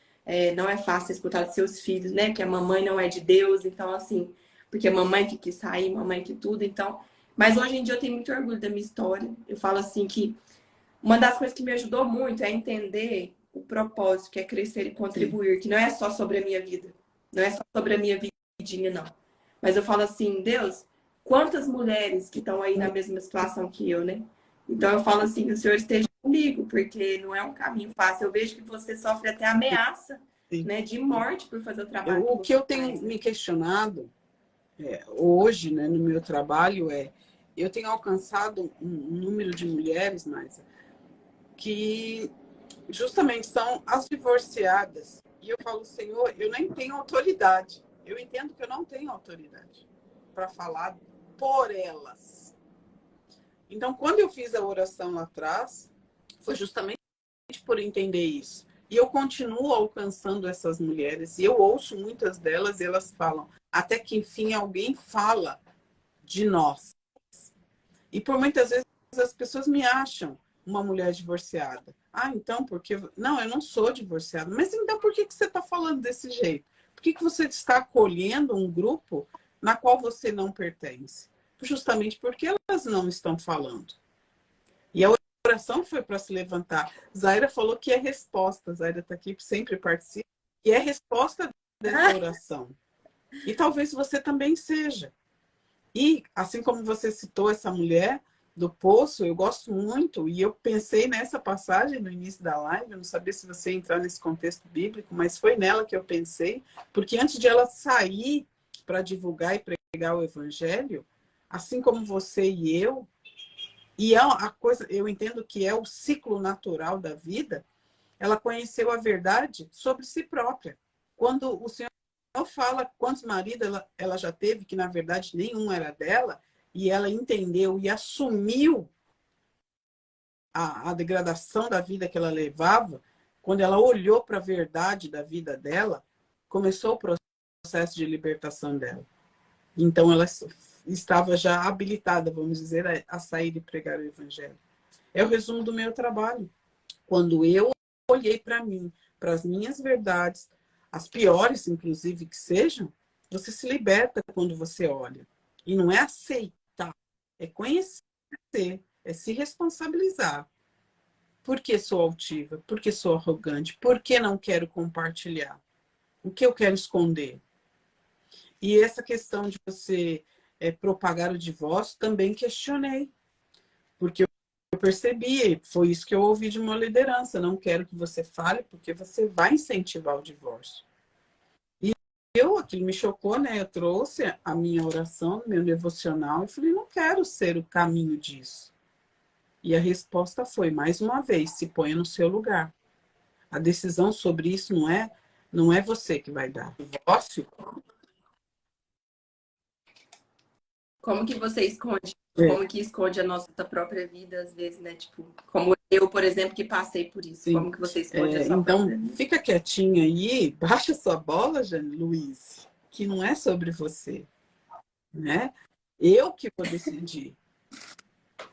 A: não é fácil escutar dos seus filhos, né? Que a mamãe não é de Deus, então assim, porque a mamãe que quis sair, mamãe que tudo, então. Mas hoje em dia eu tenho muito orgulho da minha história. Eu falo assim que uma das coisas que me ajudou muito é entender o propósito, que é crescer e contribuir, que não é só sobre a minha vida, não é só sobre a minha vidinha, não. Mas eu falo assim, Deus, quantas mulheres que estão aí na mesma situação que eu, né? Então eu falo assim, que o Senhor esteja comigo, porque não é um caminho fácil. Eu vejo que você sofre até ameaça, né, de morte por fazer o trabalho
B: O que eu tenho me questionado hoje, né, no meu trabalho eu tenho alcançado um número de mulheres, mas que justamente são as divorciadas. E eu falo, Senhor, eu nem tenho autoridade. Eu entendo que eu não tenho autoridade para falar por elas. Então, quando eu fiz a oração lá atrás, foi justamente por entender isso. E eu continuo alcançando essas mulheres, e eu ouço muitas delas, e elas falam, até que enfim alguém fala de nós. E por muitas vezes as pessoas me acham uma mulher divorciada. Ah, então, porque... Não, eu não sou divorciada. Mas então por que você está falando desse jeito? Por que você está acolhendo um grupo na qual você não pertence? Justamente porque elas não estão falando. E a oração foi para se levantar. Zaira falou que é resposta. Zaira está aqui, sempre participa. E é resposta dessa oração. E talvez você também seja. E, assim como você citou essa mulher do poço, eu gosto muito, e eu pensei nessa passagem no início da live, eu não sabia se você ia entrar nesse contexto bíblico, mas foi nela que eu pensei, porque antes de ela sair para divulgar e pregar o evangelho, assim como você e eu, e a coisa, eu entendo que é o ciclo natural da vida, ela conheceu a verdade sobre si própria. Quando o Senhor fala quantos maridos ela já teve, que na verdade nenhum era dela, e ela entendeu e assumiu a degradação da vida que ela levava, quando ela olhou para a verdade da vida dela, começou o processo de libertação dela. Então ela estava já habilitada, vamos dizer, a sair e pregar o evangelho. É o resumo do meu trabalho. Quando eu olhei para mim, para as minhas verdades, as piores, inclusive, que sejam, você se liberta quando você olha. E não é aceitar, é conhecer, é se responsabilizar. Por que sou altiva? Por que sou arrogante? Por que não quero compartilhar? O que eu quero esconder? E essa questão de você propagar o divórcio, também questionei. Porque eu percebi, foi isso que eu ouvi de uma liderança. Não quero que você fale, porque você vai incentivar o divórcio. Aquilo me chocou, né? Eu trouxe a minha oração, meu devocional, e falei, não quero ser o caminho disso. E a resposta foi, mais uma vez, se ponha no seu lugar. A decisão sobre isso não é você que vai dar. Divórcio?
A: Como que você esconde? Como que esconde a nossa própria vida, às vezes, né? Tipo, como eu, por exemplo, que passei por isso.
B: Sim.
A: Como que você esconde a sua
B: Então,
A: própria vida?
B: fica quietinha aí, baixa sua bola, Jane Luiz, que não é sobre você, né? Eu que vou decidir.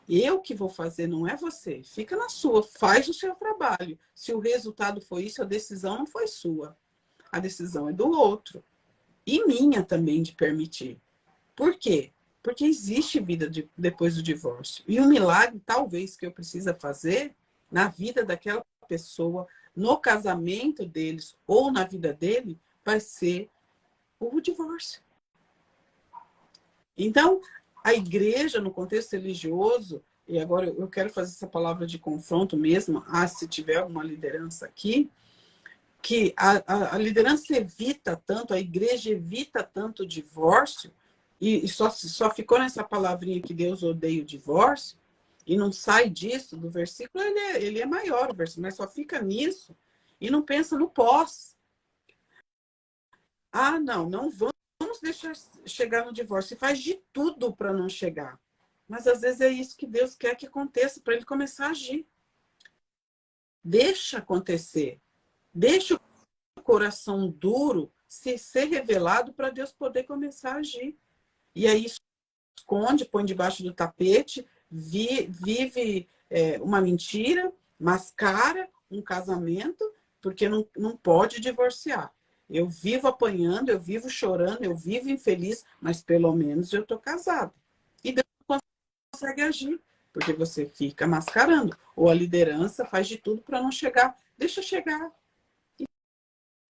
B: Eu que vou fazer, não é você. Fica na sua, faz o seu trabalho. Se o resultado foi isso, a decisão não foi sua. A decisão é do outro. E minha também de permitir. Por quê? Porque existe vida depois do divórcio. E o milagre, talvez, que eu precisa fazer na vida daquela pessoa, no casamento deles ou na vida dele, vai ser o divórcio. Então, a igreja, no contexto religioso, e agora eu quero fazer essa palavra de confronto mesmo, se tiver alguma liderança aqui, que a liderança evita tanto, a igreja evita tanto o divórcio, e só ficou nessa palavrinha que Deus odeia o divórcio, e não sai disso, do versículo, ele é maior, o versículo, mas só fica nisso, e não pensa no pós. Não vamos deixar chegar no divórcio, e faz de tudo para não chegar. Mas às vezes é isso que Deus quer que aconteça, para ele começar a agir. Deixa acontecer. Deixa o coração duro ser revelado para Deus poder começar a agir. E aí esconde, põe debaixo do tapete, vive uma mentira, mascara um casamento, porque não pode divorciar. Eu vivo apanhando, eu vivo chorando, eu vivo infeliz, mas pelo menos eu estou casada. E Deus não consegue agir, porque você fica mascarando. Ou a liderança faz de tudo para não chegar. Deixa chegar.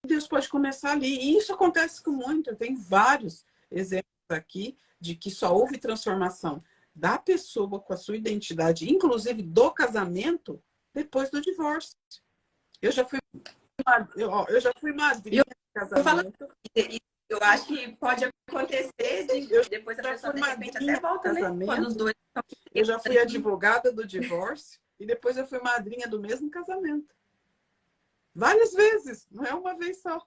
B: Deus pode começar ali. E isso acontece com muito. Tem vários exemplos aqui de que só houve transformação da pessoa com a sua identidade, inclusive do casamento, depois do divórcio. Eu já fui madrinha de casamento.
A: Eu acho que pode acontecer depois a pessoa de repente até volta, né? Quando os dois estão...
B: Eu já fui advogada do divórcio e depois eu fui madrinha do mesmo casamento. Várias vezes, não é uma vez só.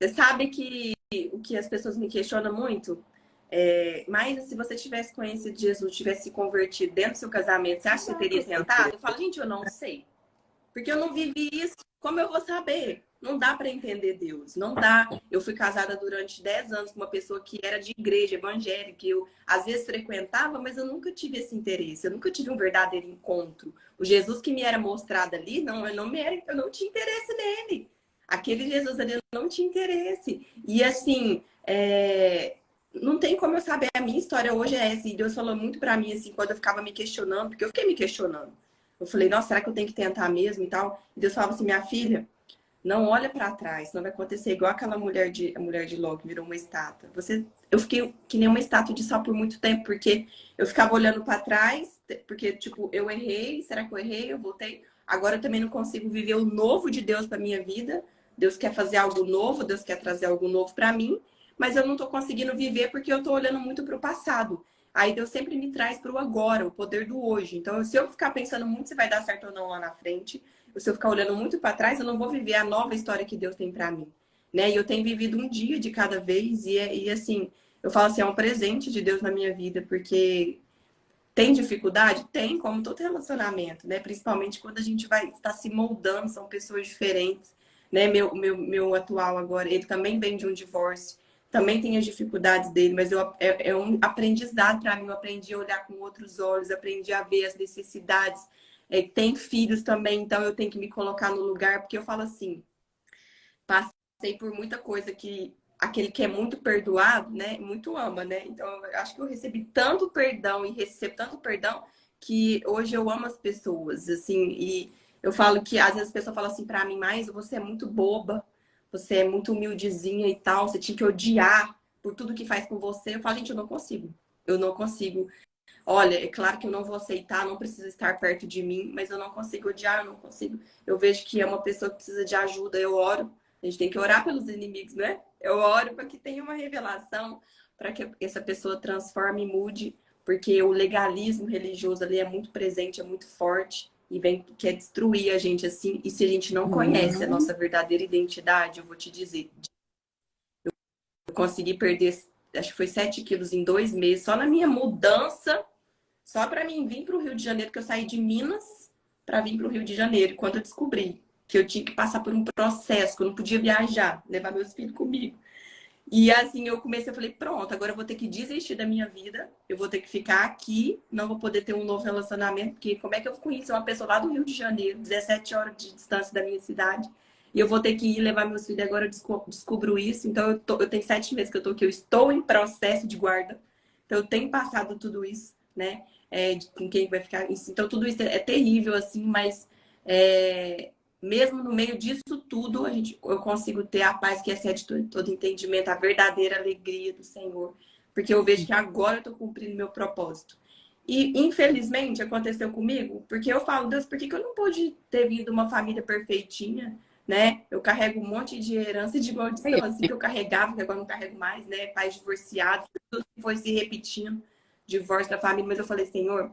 A: Você sabe que o que as pessoas me questionam muito? Mas se você tivesse conhecido Jesus, tivesse se convertido dentro do seu casamento, você acha que você teria tentado? Eu falo, gente, eu não sei. Porque eu não vivi isso, como eu vou saber? Não dá para entender Deus, não dá. Eu fui casada durante 10 anos com uma pessoa que era de igreja evangélica, que eu às vezes frequentava, mas eu nunca tive esse interesse, eu nunca tive um verdadeiro encontro. O Jesus que me era mostrado ali, eu não tinha interesse nele. Aquele Jesus ali, eu não tinha interesse. E assim, não tem como eu saber. A minha história hoje é essa. E Deus falou muito para mim, assim, quando eu ficava me questionando, porque eu fiquei me questionando. Eu falei, nossa, será que eu tenho que tentar mesmo e tal? E Deus falava assim, minha filha, não olha para trás, senão vai acontecer igual aquela a mulher de Ló que virou uma estátua. Eu fiquei que nem uma estátua de sal por muito tempo, porque eu ficava olhando para trás, porque tipo, eu errei, será que eu errei? Eu voltei. Agora eu também não consigo viver o novo de Deus para minha vida. Deus quer fazer algo novo, Deus quer trazer algo novo para mim, mas eu não tô conseguindo viver porque eu tô olhando muito para o passado. Aí Deus sempre me traz para o agora, o poder do hoje. Então, se eu ficar pensando muito se vai dar certo ou não lá na frente, se eu ficar olhando muito para trás, eu não vou viver a nova história que Deus tem para mim, né? E eu tenho vivido um dia de cada vez e assim, eu falo assim, é um presente de Deus na minha vida, porque tem dificuldade? Tem, como todo relacionamento, né? Principalmente quando a gente vai estar se moldando, são pessoas diferentes, né? Meu atual agora, ele também vem de um divórcio, também tem as dificuldades dele, mas é um aprendizado para mim. Eu aprendi a olhar com outros olhos, aprendi a ver as necessidades. Tem filhos também, então eu tenho que me colocar no lugar, porque eu falo assim, passei por muita coisa que aquele que é muito perdoado, né, muito ama, né? Então, eu acho que eu recebi tanto perdão e recebo tanto perdão que hoje eu amo as pessoas, assim, e eu falo que às vezes as pessoas falam assim para mim, mas você é muito boba, você é muito humildezinha e tal, você tinha que odiar por tudo que faz com você. Eu falo, gente, eu não consigo. Eu não consigo. Olha, é claro que eu não vou aceitar, não precisa estar perto de mim, mas eu não consigo odiar, eu não consigo. Eu vejo que é uma pessoa que precisa de ajuda, eu oro. A gente tem que orar pelos inimigos, né? Eu oro para que tenha uma revelação, para que essa pessoa transforme e mude, porque o legalismo religioso ali é muito presente, é muito forte e vem quer destruir a gente assim. E se a gente não conhece a nossa verdadeira identidade, eu vou te dizer, eu consegui perder, acho que foi 7 quilos em 2 meses, só na minha mudança. Só para mim vir para o Rio de Janeiro, que eu saí de Minas para vir para o Rio de Janeiro, quando eu descobri que eu tinha que passar por um processo, que eu não podia viajar, levar meus filhos comigo. E assim eu comecei, eu falei, pronto, agora eu vou ter que desistir da minha vida, eu vou ter que ficar aqui, não vou poder ter um novo relacionamento, porque como é que eu conheci uma pessoa lá do Rio de Janeiro, 17 horas de distância da minha cidade, e eu vou ter que ir levar meus filhos, agora eu descubro isso, então eu tenho 7 meses que eu tô aqui, eu estou em processo de guarda, então eu tenho passado tudo isso, né? Com quem vai ficar. Então, tudo isso é terrível, assim, mas mesmo no meio disso tudo, eu consigo ter a paz que excede todo entendimento, a verdadeira alegria do Senhor, porque eu vejo que agora eu estou cumprindo meu propósito. E, infelizmente, aconteceu comigo, porque eu falo, Deus, por que eu não pude ter vindo uma família perfeitinha, né? Eu carrego um monte de herança e de maldição, assim, que eu carregava, que agora não carrego mais, né? Pais divorciados, tudo foi se repetindo, divórcio da família, mas eu falei, Senhor,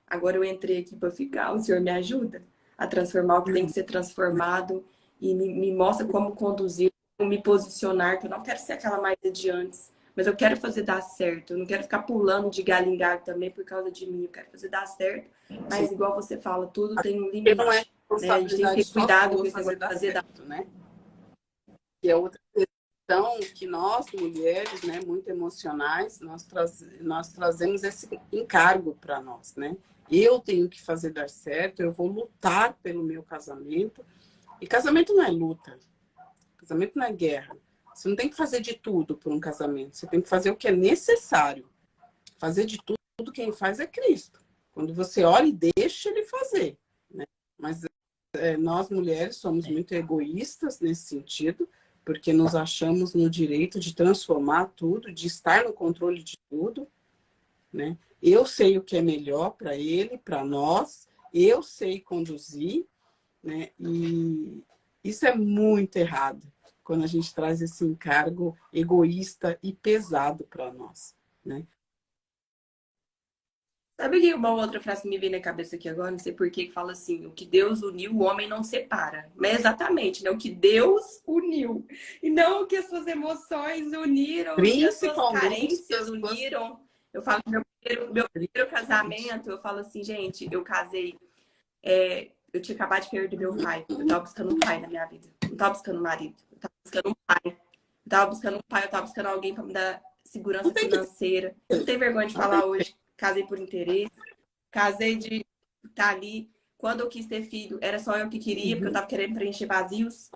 A: agora eu entrei aqui para ficar, o Senhor me ajuda a transformar o que tem que ser transformado e me mostra como conduzir, como me posicionar, que eu não quero ser aquela mais de antes, mas eu quero fazer dar certo. Eu não quero ficar pulando de galho em galho também por causa de mim. Eu quero fazer dar certo, mas igual você fala, tudo tem um
B: Porque não é
A: limite, né? A gente tem que
B: responsabilidade
A: ter
B: só
A: cuidado com
B: sua
A: esse negócio de fazer dar
B: certo, né? E é outra questão que nós, mulheres, né, muito emocionais, nós trazemos esse encargo para nós, né? Eu tenho que fazer dar certo, eu vou lutar pelo meu casamento. E casamento não é luta, casamento não é guerra. Você não tem que fazer de tudo por um casamento, você tem que fazer o que é necessário. Fazer de tudo, quem faz é Cristo. Quando você olha e deixa ele fazer, né? Mas nós mulheres somos muito egoístas nesse sentido, porque nos achamos no direito de transformar tudo, de estar no controle de tudo, né? Eu sei o que é melhor para ele, para nós, eu sei conduzir, né? E isso é muito errado quando a gente traz esse encargo egoísta e pesado para nós, né?
A: Sabe que uma outra frase que me veio na cabeça aqui agora, não sei por que fala assim, o que Deus uniu, o homem não separa. Mas é exatamente, né? O que Deus uniu. E não o que as suas emoções uniram, o que as suas
B: Principalmente
A: carências uniram. Eu falo que meu primeiro casamento, eu falo assim, gente, eu casei, eu tinha acabado de perder meu pai. Eu tava buscando um pai na minha vida. Eu não tava buscando um marido. Eu tava buscando um pai. Eu tava buscando um pai, eu tava buscando alguém para me dar
B: não
A: segurança
B: tem que
A: financeira. Não tenho vergonha de
B: não tem
A: falar hoje. Casei por interesse. Casei de estar ali. Quando eu quis ter filho, era só eu que queria, porque eu tava querendo preencher vazios.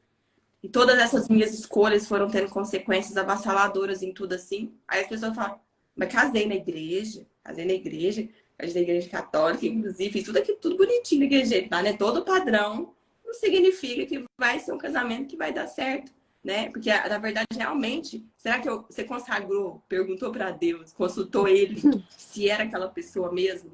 A: E todas essas minhas escolhas foram tendo consequências avassaladoras em tudo assim. Aí as pessoas falam, mas casei na igreja, casei na igreja católica, inclusive, fiz tudo aquilo, tudo bonitinho daquele jeito, tá, né? Todo padrão não significa que vai ser um casamento que vai dar certo, né? Porque, na verdade, realmente, será que você consagrou, perguntou para Deus, consultou ele se era aquela pessoa mesmo?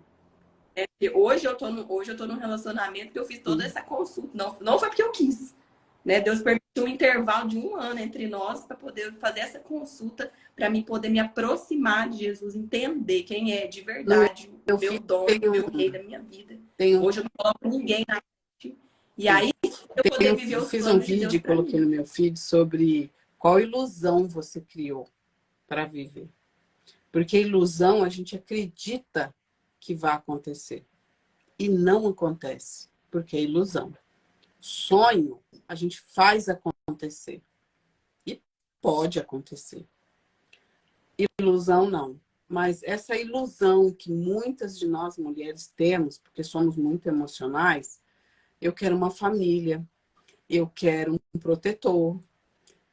A: Porque hoje eu tô num relacionamento que eu fiz toda essa consulta. Não foi porque eu quis. Né? Deus permitiu um intervalo de 1 ano entre nós para poder fazer essa consulta, para mim poder me aproximar de Jesus, entender quem é de
B: No
A: verdade
B: meu
A: o meu
B: filho
A: dono, o meu rei da minha vida.
B: tem um,
A: Hoje eu não coloco ninguém na frente. E
B: sim.
A: aí eu poder viver os
B: Fiz um
A: planos de
B: vídeo
A: Deus
B: e
A: para
B: coloquei
A: mim.
B: no meu feed sobre qual ilusão você criou para viver. Porque ilusão a gente acredita que vai acontecer e não acontece, porque é ilusão. Sonho a gente faz acontecer e pode acontecer. Ilusão não. Mas essa ilusão que muitas de nós mulheres temos, porque somos muito emocionais, eu quero uma família, eu quero um protetor,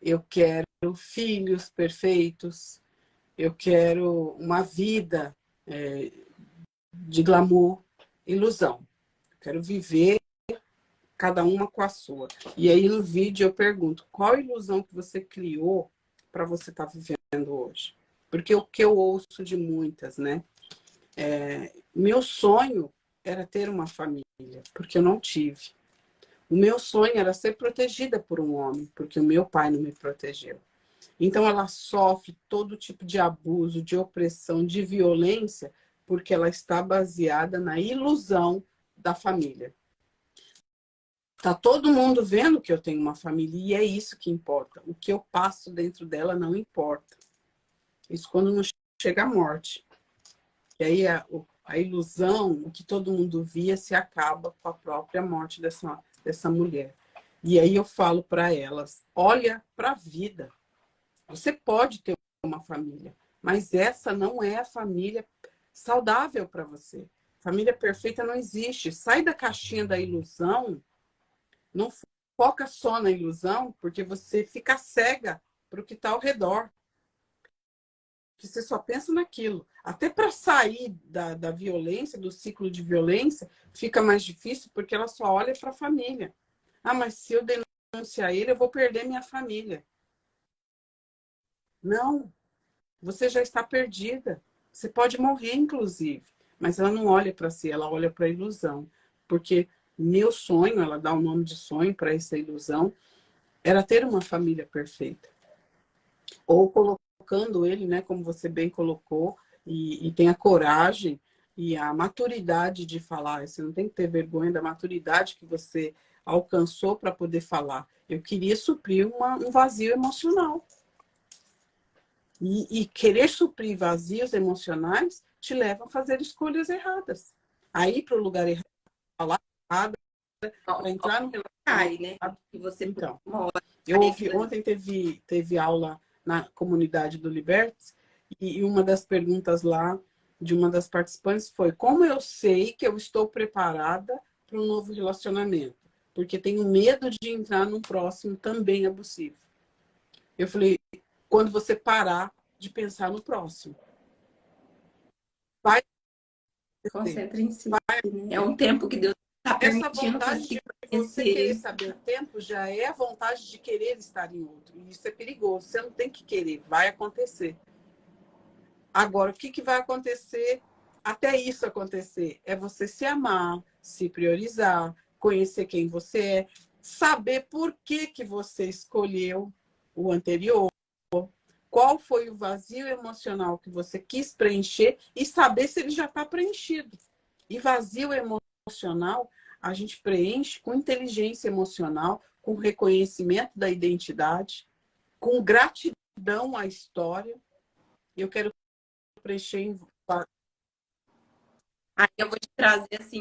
B: eu quero filhos perfeitos, eu quero uma vida de glamour, ilusão. Eu quero viver cada uma com a sua. E aí no vídeo eu pergunto, qual ilusão que você criou para você estar vivendo hoje? Porque o que eu ouço de muitas, né? Meu sonho era ter uma família, porque eu não tive. O meu sonho era ser protegida por um homem, porque o meu pai não me protegeu. Então ela sofre todo tipo de abuso, de opressão, de violência, porque ela está baseada na ilusão da família. Tá todo mundo vendo que eu tenho uma família e é isso que importa. O que eu passo dentro dela não importa. Isso quando não chega a morte. E aí a ilusão, o que todo mundo via, se acaba com a própria morte dessa mulher. E aí eu falo para elas, olha para a vida. Você pode ter uma família, mas essa não é a família saudável para você. Família perfeita não existe. Sai da caixinha da ilusão, não foca só na ilusão, porque você fica cega para o que está ao redor. Você só pensa naquilo. Até para sair da violência, do ciclo de violência, fica mais difícil porque ela só olha para a família. Ah, mas se eu denunciar ele, eu vou perder minha família. Não, você já está perdida. Você pode morrer, inclusive. Mas ela não olha para si, ela olha para a ilusão. Porque meu sonho, ela dá o nome de sonho para essa ilusão, era ter uma família perfeita. Ou colocando ele, né, como você bem colocou, e tem a coragem e a maturidade de falar. Você não tem que ter vergonha da maturidade que você alcançou para poder falar. Eu queria suprir um vazio emocional. E querer suprir vazios emocionais te leva a fazer escolhas erradas. A ir para o lugar errado, falar errado, para entrar no
A: Cai,
B: relacionamento
A: né?
B: errado.
A: Que você
B: Então,
A: uma hora
B: eu ouvi, ontem teve aula na comunidade do Libertes e uma das perguntas lá de uma das participantes foi: como eu sei que eu estou preparada para um novo relacionamento? Porque tenho medo de entrar num próximo também abusivo. Eu falei: quando você parar de pensar no próximo, vai ter.
A: concentra em si. Né? É um tempo que Deus está
B: Essa
A: permitindo
B: vontade
A: você
B: de você querer
A: conhecer.
B: saber o tempo já é a vontade de querer estar em outro. E isso é perigoso. Você não tem que querer, vai acontecer. Agora, o que vai acontecer até isso acontecer? É você se amar, se priorizar, conhecer quem você é, saber por que você escolheu o anterior, qual foi o vazio emocional que você quis preencher e saber se ele já está preenchido. E vazio emocional a gente preenche com inteligência emocional, com reconhecimento da identidade, com gratidão à história. Eu quero preencher em...
A: Aí eu vou te trazer, assim,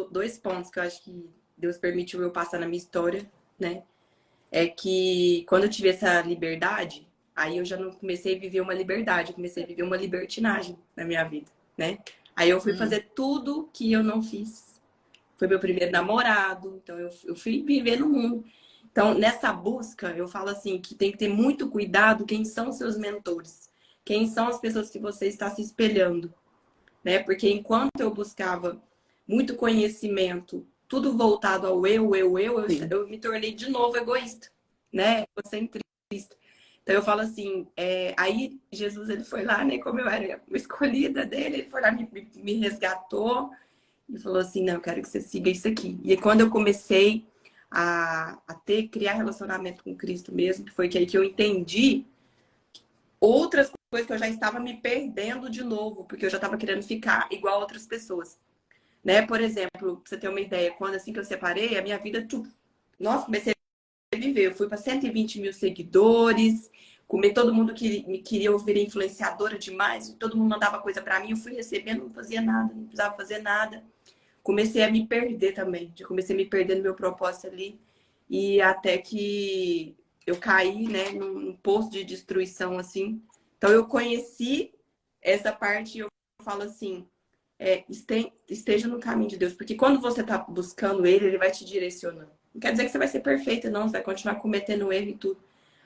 A: dois pontos que eu acho que Deus permitiu eu passar na minha história, né? É que quando eu tive essa liberdade, aí eu já não comecei a viver uma liberdade, eu comecei a viver uma libertinagem na minha vida, né? Aí eu fui fazer tudo que eu não fiz. Foi meu primeiro namorado, então eu fui viver no mundo. Então, nessa busca, eu falo assim, que tem que ter muito cuidado quem são seus mentores. Quem são as pessoas que você está se espelhando, né? Porque enquanto eu buscava muito conhecimento, tudo voltado ao eu me tornei de novo egoísta, né? Egocentrista. Então eu falo assim, aí Jesus ele foi lá, né? Como eu era uma escolhida dele, ele foi lá, me resgatou e falou assim, não, eu quero que você siga isso aqui. E quando eu comecei criar relacionamento com Cristo mesmo, que foi aí que eu entendi outras coisas que eu já estava me perdendo de novo, porque eu já estava querendo ficar igual a outras pessoas, né? Por exemplo, pra você ter uma ideia, quando assim que eu separei, a minha vida, nossa, comecei a viver. Eu fui para 120 mil seguidores, todo mundo que me queria ouvir influenciadora demais, todo mundo mandava coisa para mim, eu fui recebendo, não fazia nada, não precisava fazer nada. Comecei a me perder também, comecei a me perder no meu propósito ali, e até que eu caí, né, num poço de destruição, assim. Então, eu conheci essa parte e eu falo assim, esteja no caminho de Deus, porque quando você está buscando ele vai te direcionando. Não quer dizer que você vai ser perfeita, não, você vai continuar cometendo erro e tudo.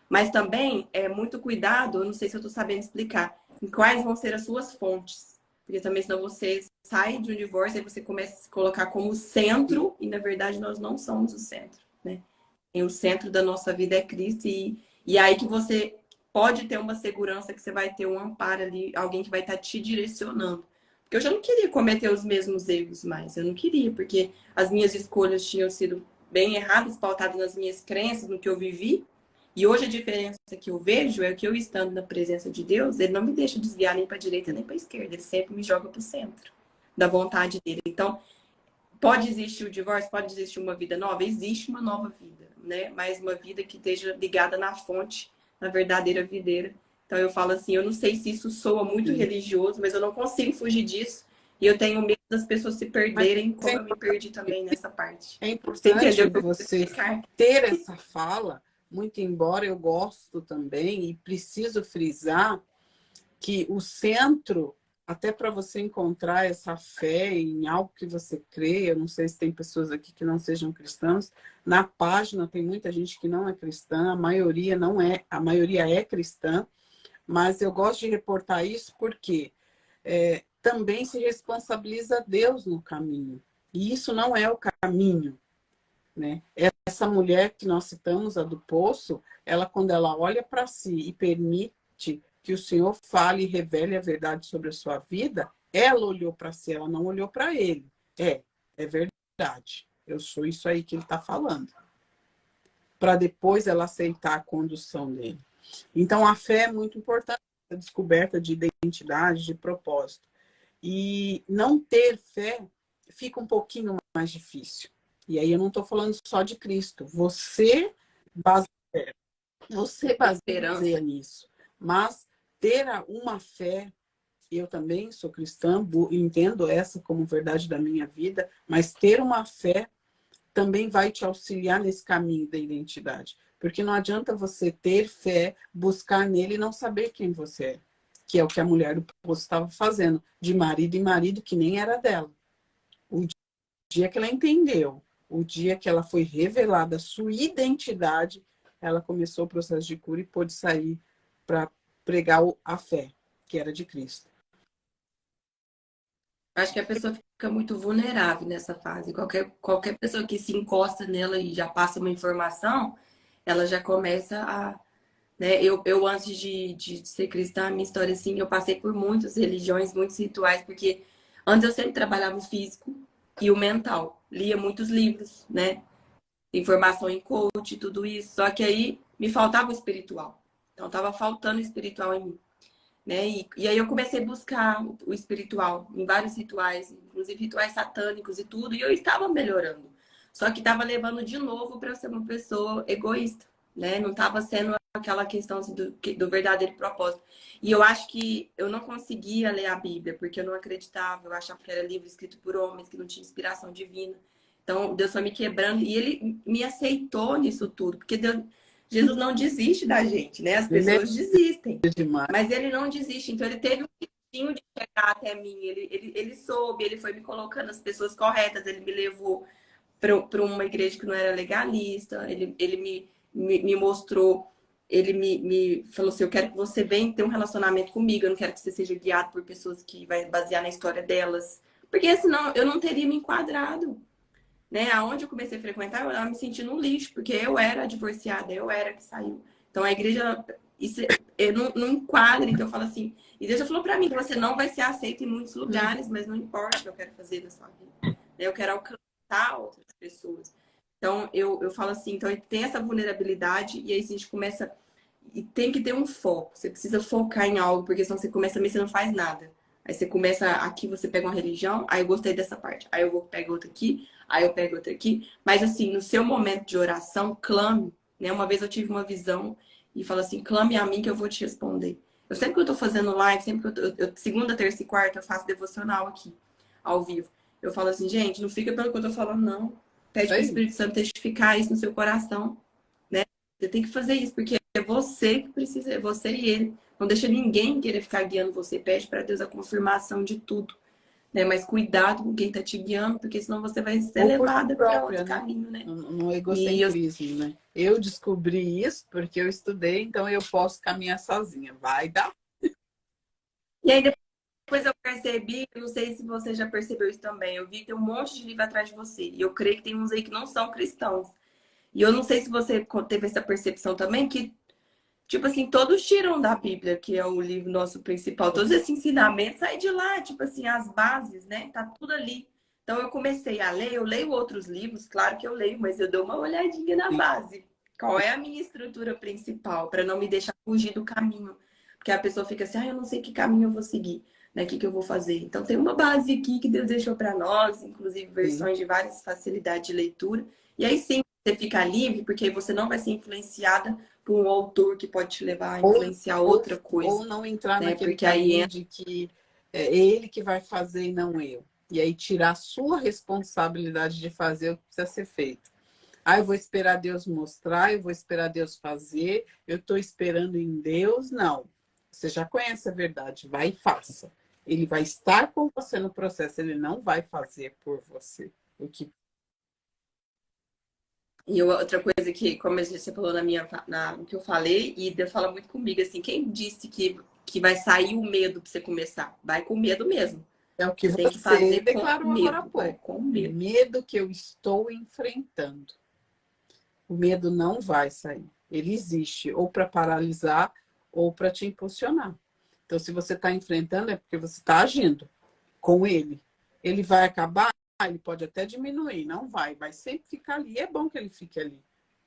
A: Mas também é muito cuidado, eu não sei se eu estou sabendo explicar, em quais vão ser as suas fontes. Porque também senão você sai de um divórcio e você começa a se colocar como centro, e na verdade nós não somos o centro, né? E o centro da nossa vida é Cristo, e aí que você pode ter uma segurança que você vai ter um amparo ali, alguém que vai estar te direcionando. Porque eu já não queria cometer os mesmos erros mais, eu não queria, porque as minhas escolhas tinham sido bem erradas, pautadas nas minhas crenças, no que eu vivi. E hoje a diferença que eu vejo é que eu estando na presença de Deus, ele não me deixa desviar nem para a direita nem para a esquerda, ele sempre me joga para o centro da vontade dele. Então, pode existir o divórcio, pode existir uma vida nova, existe uma nova vida, né? Mas uma vida que esteja ligada na fonte, na verdadeira videira. Então eu falo assim, eu não sei se isso soa muito religioso, mas eu não consigo fugir disso. E eu tenho medo das pessoas se perderem, como eu me perdi também nessa parte.
B: É
A: Você
B: importante
A: entendeu?
B: você ter essa fala, muito embora eu gosto também, e preciso frisar que o centro, até para você encontrar essa fé em algo que você crê, eu não sei se tem pessoas aqui que não sejam cristãs, na página tem muita gente que não é cristã, a maioria não é, a maioria é cristã, mas eu gosto de reportar isso porque também se responsabiliza Deus no caminho. E isso não é o caminho, né? Essa mulher que nós citamos, a do poço, ela quando ela olha para si e permite que o Senhor fale e revele a verdade sobre a sua vida, ela olhou para si, ela não olhou para ele. É verdade. Eu sou isso aí que ele está falando. Para depois ela aceitar a condução dele. Então a fé é muito importante, a descoberta de identidade, de propósito. E não ter fé fica um pouquinho mais difícil. E aí eu não estou falando só de Cristo. Você baseia nisso. Mas ter uma fé, eu também sou cristã, entendo essa como verdade da minha vida, mas ter uma fé também vai te auxiliar nesse caminho da identidade. Porque não adianta você ter fé, buscar nele e não saber quem você é. Que é o que a mulher do poço estava fazendo, de marido em marido, que nem era dela. O dia que ela entendeu, o dia que ela foi revelada a sua identidade, ela começou o processo de cura e pôde sair para pregar a fé, que era de Cristo.
A: Acho que a pessoa fica muito vulnerável nessa fase. Qualquer pessoa que se encosta nela e já passa uma informação, ela já começa a. Né? Eu antes de ser cristã, a minha história, assim, eu passei por muitas religiões, muitos rituais, porque antes eu sempre trabalhava o físico e o mental. Lia muitos livros, né? Informação em coach, tudo isso. Só que aí me faltava o espiritual. Então tava faltando espiritual em mim, né? E aí eu comecei a buscar o espiritual em vários rituais, inclusive rituais satânicos e tudo, e eu estava melhorando. Só que estava levando de novo para eu ser uma pessoa egoísta, né? Não estava sendo aquela questão assim, do verdadeiro propósito. E eu acho que eu não conseguia ler a Bíblia, porque eu não acreditava, eu achava que era livro escrito por homens, que não tinha inspiração divina. Então, Deus foi me quebrando e ele me aceitou nisso tudo, porque Jesus não desiste da gente, né? As
B: Ele é
A: pessoas desistem.
B: demais.
A: Mas ele não desiste, então ele teve um jeitinho de chegar até mim. Ele soube, ele foi me colocando as pessoas corretas, ele me levou para uma igreja que não era legalista, ele me mostrou, ele me falou assim: eu quero que você venha ter um relacionamento comigo, eu não quero que você seja guiado por pessoas que vai basear na história delas, porque senão eu não teria me enquadrado. Né? Aonde eu comecei a frequentar, eu estava me sentindo um lixo, porque eu era a divorciada, eu era a que saiu. Então a igreja, isso, eu não enquadra, então eu falo assim, e Deus já falou para mim que você não vai ser aceito em muitos lugares, mas não importa o que eu quero fazer da sua vida. Eu quero alcançar outras pessoas. Então eu falo assim, então tem essa vulnerabilidade, e aí a gente começa, e tem que ter um foco, você precisa focar em algo, porque senão você começa a ver, você não faz nada. Aí você começa, aqui você pega uma religião, aí eu gostei dessa parte, aí eu vou pegar outra aqui, aí eu pego outra aqui. Mas assim, no seu momento de oração, clame, né? Uma vez eu tive uma visão e falo assim, clame a mim que eu vou te responder. Eu sempre que eu tô fazendo live, sempre que segunda, terça e quarta, eu faço devocional aqui, ao vivo. Eu falo assim, gente, não fica pelo que eu tô falando, não. Pede pro Espírito Santo testificar isso no seu coração, né? Você tem que fazer isso, porque é você que precisa, é você e ele. Não deixa ninguém querer ficar guiando você. Pede para Deus a confirmação de tudo, né? Mas cuidado com quem tá te guiando, porque senão você vai ser
B: Ou por
A: levada para
B: própria,
A: outro
B: né?
A: caminho, né?
B: No
A: E eu,
B: egocentrismo, né? Eu descobri isso porque eu estudei, então eu posso caminhar sozinha. Vai dar.
A: e aí depois eu percebi, eu não sei se você já percebeu isso também, eu vi que tem um monte de livro atrás de você. E eu creio que tem uns aí que não são cristãos. E eu não sei se você teve essa percepção também, que tipo assim, todos tiram da Bíblia, que é o livro nosso principal, todos esses ensinamentos saem de lá, tipo assim, as bases, né? Tá tudo ali. Então eu comecei a ler, eu leio outros livros, claro que eu leio, mas eu dou uma olhadinha na base. Qual é a minha estrutura principal, para não me deixar fugir do caminho? Porque a pessoa fica assim, ah, eu não sei que caminho eu vou seguir, né? O que eu vou fazer? Então tem uma base aqui que Deus deixou para nós, inclusive
B: Sim.
A: versões de várias facilidades de leitura. E aí sim, você fica livre, porque aí você não vai ser influenciada por um autor que pode te levar a
B: Ou,
A: influenciar
B: ou,
A: outra
B: ou
A: coisa,
B: não entrar
A: né?
B: naquele
A: Porque aí
B: caminho
A: entra.
B: de que é ele que vai fazer e não eu. E aí tirar a sua responsabilidade de fazer o que precisa ser feito. Ah, eu vou esperar Deus mostrar, eu vou esperar Deus fazer, eu estou esperando em Deus. Não. Você já conhece a verdade, vai e faça. Ele vai estar com você no processo, ele não vai fazer por você. O que
A: E outra coisa que, como você falou no que eu falei, e Deus fala muito comigo, assim, quem disse que vai sair o medo para você começar? Vai com medo mesmo.
B: é o que
A: Você tem que
B: você
A: fazer com
B: declarou agora há
A: medo, vai
B: pouco.
A: com
B: O
A: medo.
B: medo que eu estou enfrentando. O medo não vai sair. Ele existe ou para paralisar ou para te impulsionar. Então, se você está enfrentando, é porque você está agindo com ele. Ele vai acabar? Ele pode até diminuir, não vai. Vai sempre ficar ali. E é bom que ele fique ali,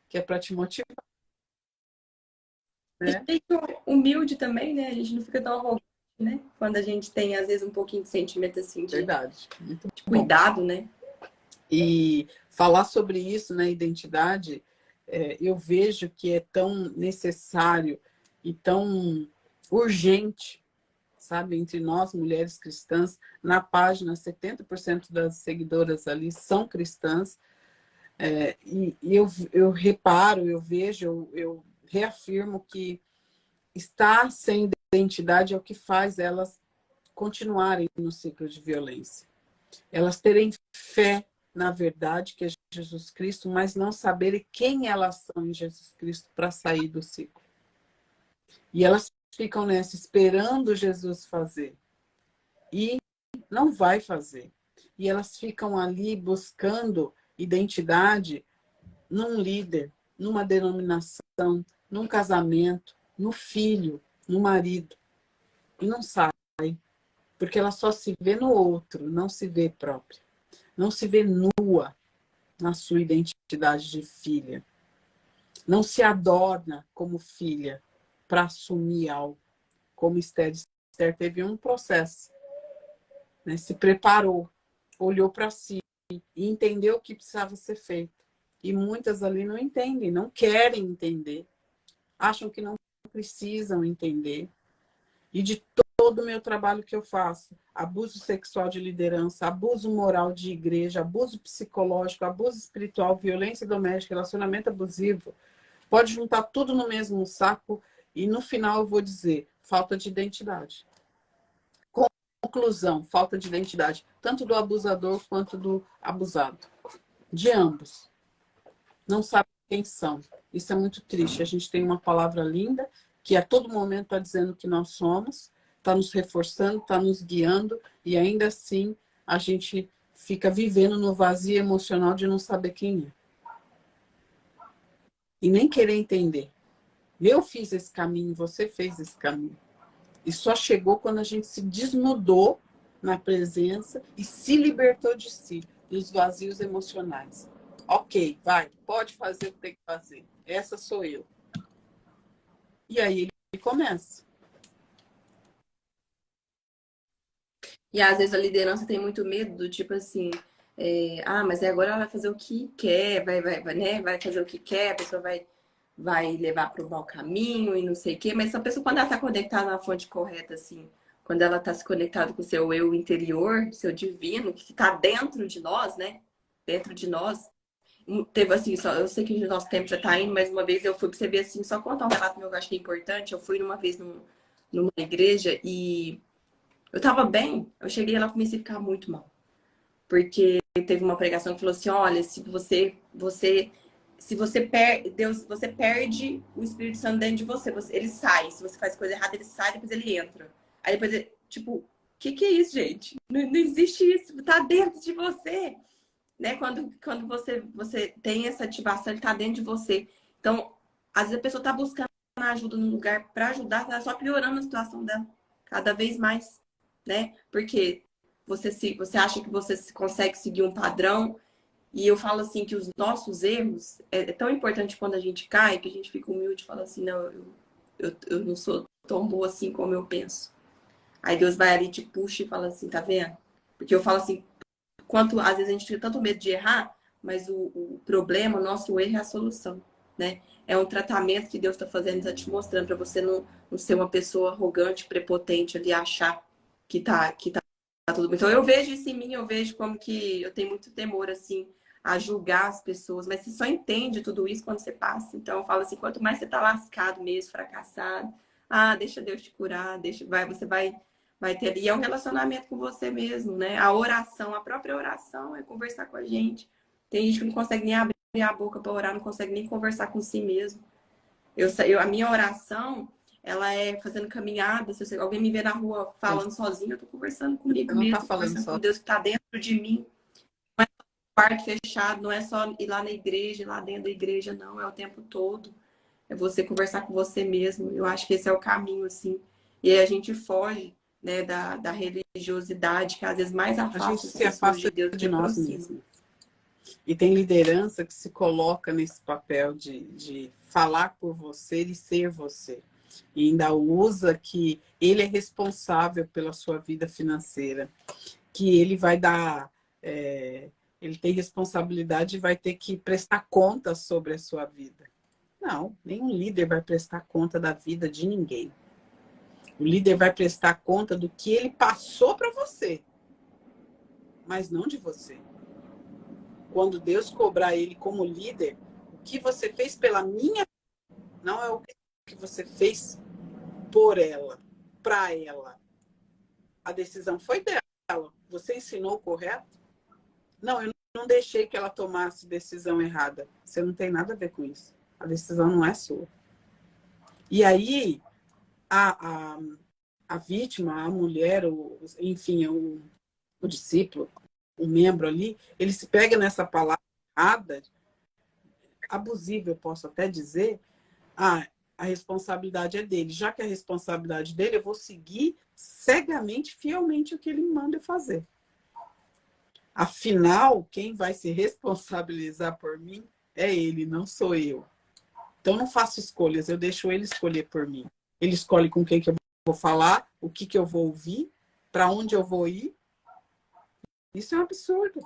B: que é para te motivar.
A: E
B: Né?
A: gente humilde também, né? A gente não fica tão arrogante, né? Quando a gente tem, às vezes, um pouquinho de sentimento, assim,
B: Verdade. Muito
A: de
B: bom.
A: cuidado, né?
B: E falar sobre isso na identidade, eu vejo que é tão necessário e tão urgente, sabe, entre nós, mulheres cristãs. Na página, 70% das seguidoras ali são cristãs. E eu reparo, eu vejo, eu reafirmo que estar sem identidade é o que faz elas continuarem no ciclo de violência. Elas terem fé na verdade, que é Jesus Cristo, mas não saberem quem elas são em Jesus Cristo para sair do ciclo. E elas ficam nessa esperando Jesus fazer. E não vai fazer. E elas ficam ali buscando identidade num líder, numa denominação, num casamento, no filho, no marido. E não sai, porque ela só se vê no outro, não se vê própria. Não se vê nua na sua identidade de filha. Não se adorna como filha, para assumir algo. Como Esther teve um processo, né? Se preparou, olhou para si e entendeu o que precisava ser feito. E muitas ali não entendem, não querem entender, acham que não precisam entender. E de todo o meu trabalho que eu faço, abuso sexual de liderança, abuso moral de igreja, abuso psicológico, abuso espiritual, violência doméstica, relacionamento abusivo, pode juntar tudo no mesmo saco e no final eu vou dizer, falta de identidade. Conclusão, falta de identidade, tanto do abusador quanto do abusado. De ambos. Não sabe quem são. Isso é muito triste. A gente tem uma palavra linda que a todo momento está dizendo que nós somos, está nos reforçando, está nos guiando, e ainda assim a gente fica vivendo no vazio emocional de não saber quem é. E nem querer entender. Eu fiz esse caminho, você fez esse caminho. E só chegou quando a gente se desnudou na presença e se libertou de si, dos vazios emocionais. Ok, vai, pode fazer o que tem que fazer. Essa sou eu. E aí ele começa.
A: E às vezes a liderança tem muito medo do tipo assim, mas agora ela vai fazer o que quer, né? Vai fazer o que quer, a pessoa vai levar para o mau caminho e não sei o quê. Mas a pessoa, quando ela está conectada na fonte correta, assim, quando ela está se conectada com o seu eu interior, seu divino, que está dentro de nós, né? Dentro de nós. Teve assim, só, eu sei que o nosso tempo já tá indo, mas uma vez eu fui pra você ver assim, só contar um relato meu que eu acho que é importante. Eu fui numa vez numa igreja e eu tava bem, eu cheguei lá e comecei a ficar muito mal. Porque teve uma pregação que falou assim: olha, se você perde, Deus, você perde o Espírito Santo dentro de você, ele sai. Se você faz coisa errada, ele sai, depois ele entra. Aí depois, tipo, o que é isso, gente? Não existe isso, tá dentro de você. Né? Quando você tem essa ativação, ele tá dentro de você. Então, às vezes a pessoa tá buscando ajuda num lugar para ajudar, tá só piorando a situação dela cada vez mais, né? Porque você acha que você consegue seguir um padrão, e eu falo assim que os nossos erros é tão importante quando a gente cai, que a gente fica humilde e fala assim, não, eu não sou tão boa assim como eu penso. Aí Deus vai ali, te puxa e fala assim, tá vendo? Porque eu falo assim, quanto às vezes a gente tem tanto medo de errar, mas o problema, o nosso erro é a solução, né? É um tratamento que Deus está fazendo, está te mostrando para você não ser uma pessoa arrogante, prepotente ali, achar que tá tudo bem. Então eu vejo isso em mim, eu vejo como que eu tenho muito temor, assim, a julgar as pessoas, mas você só entende tudo isso quando você passa. Então eu falo assim, quanto mais você tá lascado mesmo, fracassado, deixa Deus te curar, você vai ter. E é um relacionamento com você mesmo, né? A oração, a própria oração é conversar com a gente. Tem gente que não consegue nem abrir a boca para orar, não consegue nem conversar com si mesmo. A minha oração, ela é fazendo caminhada. Se alguém me vê na rua falando sozinho, eu tô conversando comigo
B: Você não
A: mesmo,
B: tá falando
A: conversando
B: só.
A: com Deus que tá dentro de mim. Não é só um quarto fechado, não é só ir lá na igreja, lá dentro da igreja, não. É o tempo todo. É você conversar com você mesmo. Eu acho que esse é o caminho, assim. E aí a gente foge, né, da religiosidade, que às vezes mais
B: A gente
A: afasta as
B: se
A: pessoas de
B: afasta
A: Deus do que
B: de nós
A: aproxima.
B: mesmos. E tem liderança que se coloca nesse papel de falar por você e ser você. E ainda usa que ele é responsável pela sua vida financeira, que ele vai dar, ele tem responsabilidade e vai ter que prestar conta sobre a sua vida. Não, nenhum líder vai prestar conta da vida de ninguém. O líder vai prestar conta do que ele passou para você, mas não de você. Quando Deus cobrar ele como líder, o que você fez pela minha, não é o que você fez por ela, para ela. A decisão foi dela. Você ensinou o correto? Não, eu não deixei que ela tomasse decisão errada. Você não tem nada a ver com isso. A decisão não é sua. E aí, a vítima, a mulher, enfim, o discípulo, o membro ali, ele se pega nessa palavra errada, abusiva, eu posso até dizer, a responsabilidade é dele. Já que a responsabilidade dele, eu vou seguir cegamente, fielmente o que ele me manda fazer. Afinal, quem vai se responsabilizar por mim é ele, não sou eu. Então, não faço escolhas, eu deixo ele escolher por mim. Ele escolhe com quem que eu vou falar, o que que eu vou ouvir, para onde eu vou ir. Isso é um absurdo.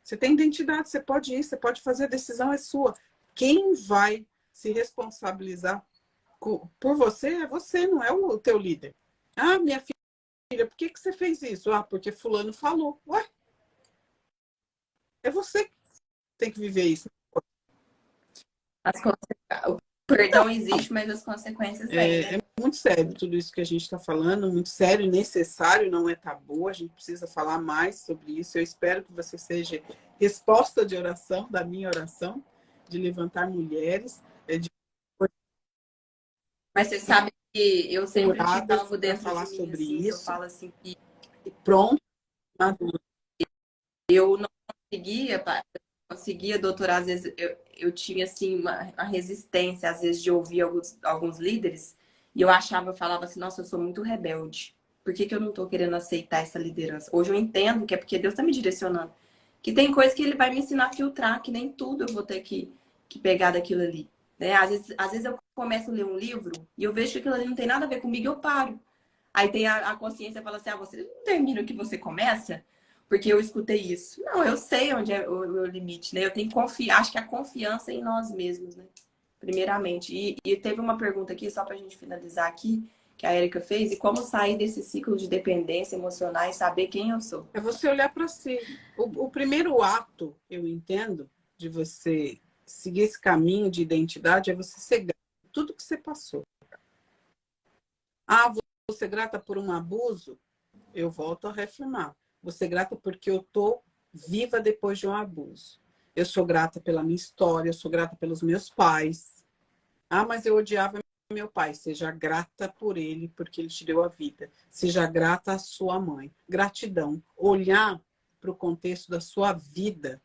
B: Você tem identidade, você pode ir, você pode fazer, a decisão é sua. Quem vai se responsabilizar por você é você, não é o teu líder. Ah, minha filha, por que que você fez isso? Ah, porque fulano falou. Ué, é você que tem que viver isso.
A: O perdão existe, mas as consequências vêm, né?
B: É muito sério tudo isso que a gente está falando, muito sério e necessário, não é tabu, a gente precisa falar mais sobre isso. Eu espero que você seja resposta de oração, da minha oração, de levantar mulheres, de
A: Mas você sabe que eu sempre tive
B: curadas
A: algo
B: para
A: dentro
B: falar
A: de mim,
B: sobre
A: assim, que eu
B: isso,
A: falo assim, que
B: pronto, maduro.
A: eu não conseguia, conseguia, doutora, às vezes eu tinha, assim, uma resistência, às vezes, de ouvir alguns líderes, e eu achava, eu falava assim, nossa, eu sou muito rebelde. Por que que eu não tô querendo aceitar essa liderança? Hoje eu entendo que é porque Deus tá me direcionando. Que tem coisa que ele vai me ensinar a filtrar, que nem tudo eu vou ter que pegar daquilo ali. Né? Às vezes eu começo a ler um livro e eu vejo que aquilo ali não tem nada a ver comigo e eu paro. Aí tem a consciência fala assim, ah, você não termina o que você começa? Porque eu escutei isso. Não, eu sei onde é o meu limite, né? Eu tenho que confiar, acho que a confiança é em nós mesmos, né? Primeiramente. E teve uma pergunta aqui, só pra gente finalizar aqui, que a Erika fez, e como sair desse ciclo de dependência emocional e saber quem eu sou.
B: É você olhar para si. O primeiro ato, eu entendo, de você seguir esse caminho de identidade é você ser grato por tudo que você passou. Ah, vou ser grata por um abuso? Eu volto a reafirmar. Vou ser grata porque eu tô viva depois de um abuso. Eu sou grata pela minha história, eu sou grata pelos meus pais. Ah, mas eu odiava meu pai. Seja grata por ele, porque ele te deu a vida. Seja grata à sua mãe. Gratidão. Olhar para o contexto da sua vida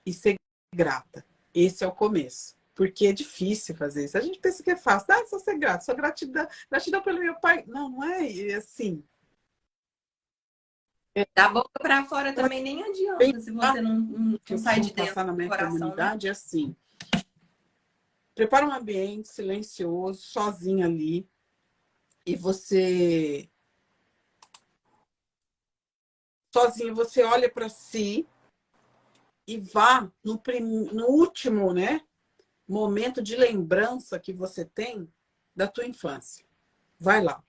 B: e ser grata. Esse é o começo. Porque é difícil fazer isso. A gente pensa que é fácil. Ah, só ser grata, só gratidão. Gratidão pelo meu pai. Não, não é assim.
A: Da boca pra fora também nem adianta se você
B: Que
A: não
B: eu
A: sai
B: costumo
A: de dentro
B: passar na
A: do
B: minha
A: coração, né?
B: comunidade é assim. Prepara um ambiente silencioso, sozinho ali, e você sozinho, você olha para si e vá no último, né, momento de lembrança que você tem da tua infância. Vai lá.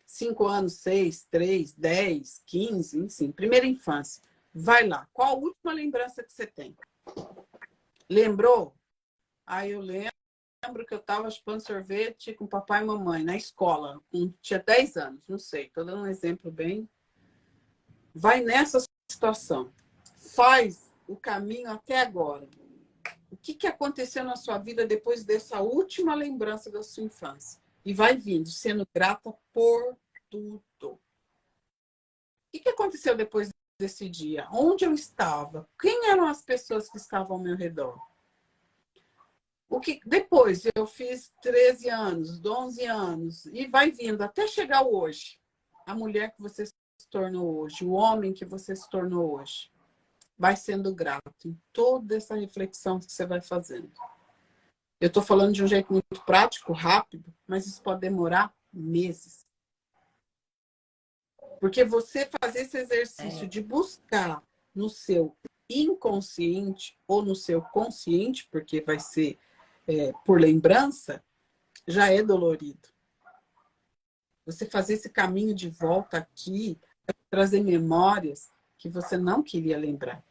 B: 5 anos, 6, 3, 10, 15, enfim, primeira infância. Vai lá. Qual a última lembrança que você tem? Lembrou? Aí eu lembro que eu estava chupando sorvete com papai e mamãe na escola. Tinha 10 anos, não sei. Estou dando um exemplo bem. Vai nessa situação. Faz o caminho até agora. O que aconteceu na sua vida depois dessa última lembrança da sua infância? E vai vindo, sendo grata por tudo. O que aconteceu depois desse dia? Onde eu estava? Quem eram as pessoas que estavam ao meu redor? Depois eu fiz 13 anos, 11 anos, e vai vindo até chegar hoje. A mulher que você se tornou hoje, o homem que você se tornou hoje. Vai sendo grato em toda essa reflexão que você vai fazendo. Eu estou falando de um jeito muito prático, rápido, mas isso pode demorar meses. Porque você fazer esse exercício de buscar no seu inconsciente ou no seu consciente, porque vai ser por lembrança, já é dolorido. Você fazer esse caminho de volta aqui, trazer memórias que você não queria lembrar.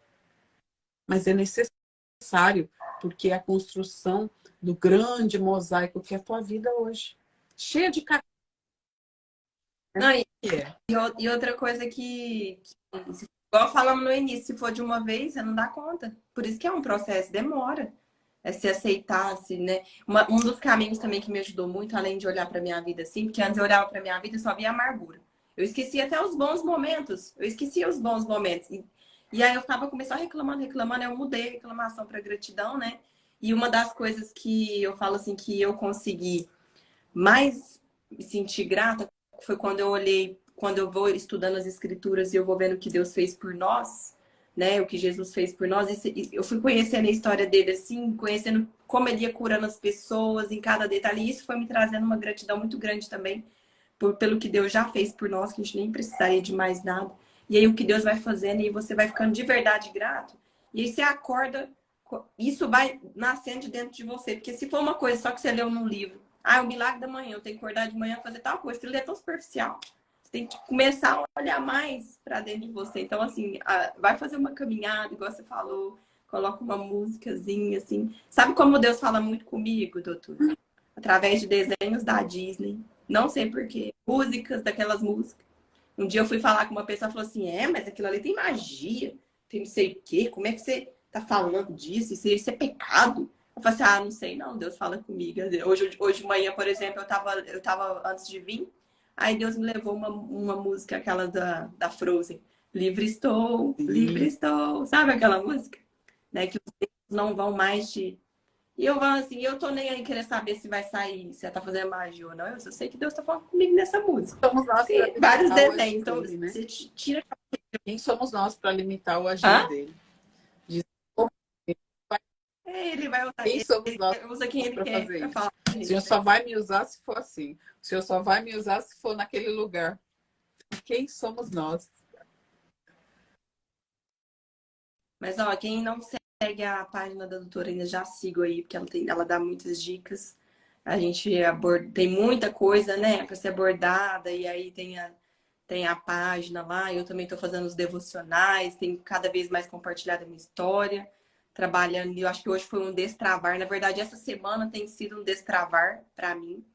B: Mas é necessário, porque é a construção do grande mosaico que é a tua vida hoje. Cheia de
A: Não, e outra coisa igual falamos no início, se for de uma vez, você não dá conta. Por isso que é um processo, demora. É se aceitar, assim, né? Um dos caminhos também que me ajudou muito, além de olhar para minha vida assim, porque antes eu olhava para minha vida e só via amargura. Eu esquecia até os bons momentos. Eu esquecia os bons momentos. E aí eu ficava começando reclamando, eu mudei a reclamação para gratidão, né? E uma das coisas que eu falo assim que eu consegui mais me sentir grata foi quando eu olhei, quando eu vou estudando as escrituras e eu vou vendo o que Deus fez por nós, né? O que Jesus fez por nós. E eu fui conhecendo a história dele, assim, conhecendo como ele ia curando as pessoas em cada detalhe. E isso foi me trazendo uma gratidão muito grande também pelo que Deus já fez por nós, que a gente nem precisaria de mais nada. E aí o que Deus vai fazendo, e você vai ficando de verdade grato. E aí você acorda, isso vai nascendo de dentro de você. Porque se for uma coisa só que você leu num livro, o milagre da manhã, eu tenho que acordar de manhã e fazer tal coisa, aquilo é tão superficial. Você tem que começar a olhar mais para dentro de você. Então, assim, vai fazer uma caminhada, igual você falou, coloca uma músicazinha, assim. Sabe como Deus fala muito comigo, doutor? Através de desenhos da Disney. Não sei porquê. Músicas, daquelas músicas. Um dia eu fui falar com uma pessoa e falou assim: mas aquilo ali tem magia, tem não sei o quê, como é que você tá falando disso? Isso é pecado. Eu falei assim: não sei não, Deus fala comigo. Hoje de manhã, por exemplo, eu tava antes de vir, aí Deus me levou uma música, aquela da Frozen. Livre estou. Sabe aquela música? Né, que os dedos não vão mais te. E eu falo assim, eu tô nem aí querer saber se vai sair, se ela tá fazendo magia ou não. Eu só sei que Deus tá falando comigo nessa música.
B: Somos nós para
A: Sim, vários
B: limitar o
A: desenhos.
B: agir
A: Então,
B: dele, né?
A: você tira.
B: Quem somos nós para limitar o agir
A: Hã?
B: dele?
A: Ele vai usar.
B: Quem somos nós
A: Ele usa quem ele
B: para
A: quer
B: fazer
A: pra
B: isso?
A: falar com a
B: O
A: gente,
B: Senhor
A: né?
B: só vai me usar se for assim. O Senhor só vai me usar se for naquele lugar. Quem somos nós?
A: Mas, ó, quem não segue a página da doutora ainda, já sigo aí, porque ela dá muitas dicas. A gente tem muita coisa, né, para ser abordada, e aí tem a página lá. Eu também estou fazendo os devocionais, tenho cada vez mais compartilhado a minha história, trabalhando. Eu acho que hoje foi um destravar. Na verdade, essa semana tem sido um destravar para mim,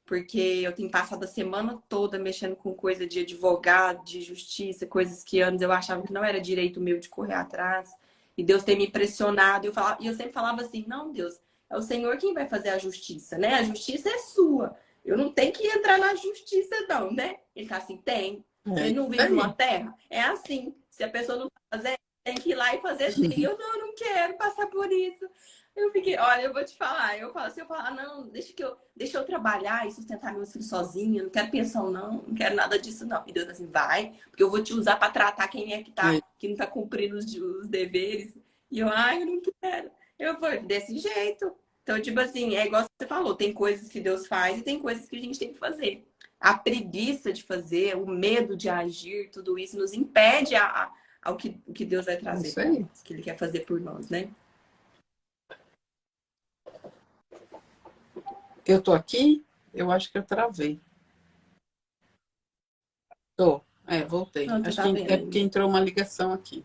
A: porque eu tenho passado a semana toda mexendo com coisa de advogado, de justiça, coisas que antes eu achava que não era direito meu de correr atrás. E Deus tem me pressionado. E eu sempre falava assim: não, Deus, é o Senhor quem vai fazer a justiça, né? A justiça é sua. Eu não tenho que entrar na justiça, não, né? Ele tá assim: tem.
B: É
A: Você
B: isso
A: não vive numa
B: aí.
A: terra? É assim. Se a pessoa não fazer, tem que ir lá e fazer sim. Eu não quero passar por isso. Eu fiquei, olha, eu vou te falar. Eu falo, não, deixa eu trabalhar e sustentar meus filhos sozinha, não quero pensão, não quero nada disso, não. E Deus assim, vai, porque eu vou te usar para tratar quem é que não tá cumprindo os deveres. E eu não quero. Eu vou desse jeito. Então, tipo assim, é igual você falou, tem coisas que Deus faz e tem coisas que a gente tem que fazer. A preguiça de fazer, o medo de agir, tudo isso nos impede ao que Deus vai
B: É
A: trazer
B: isso
A: para
B: aí.
A: nós, que Ele quer fazer por nós, né?
B: Eu tô aqui, eu acho que eu travei. Tô. Voltei.
A: Não, tu
B: Acho
A: tá
B: que
A: vendo
B: é porque
A: ainda.
B: entrou uma ligação aqui.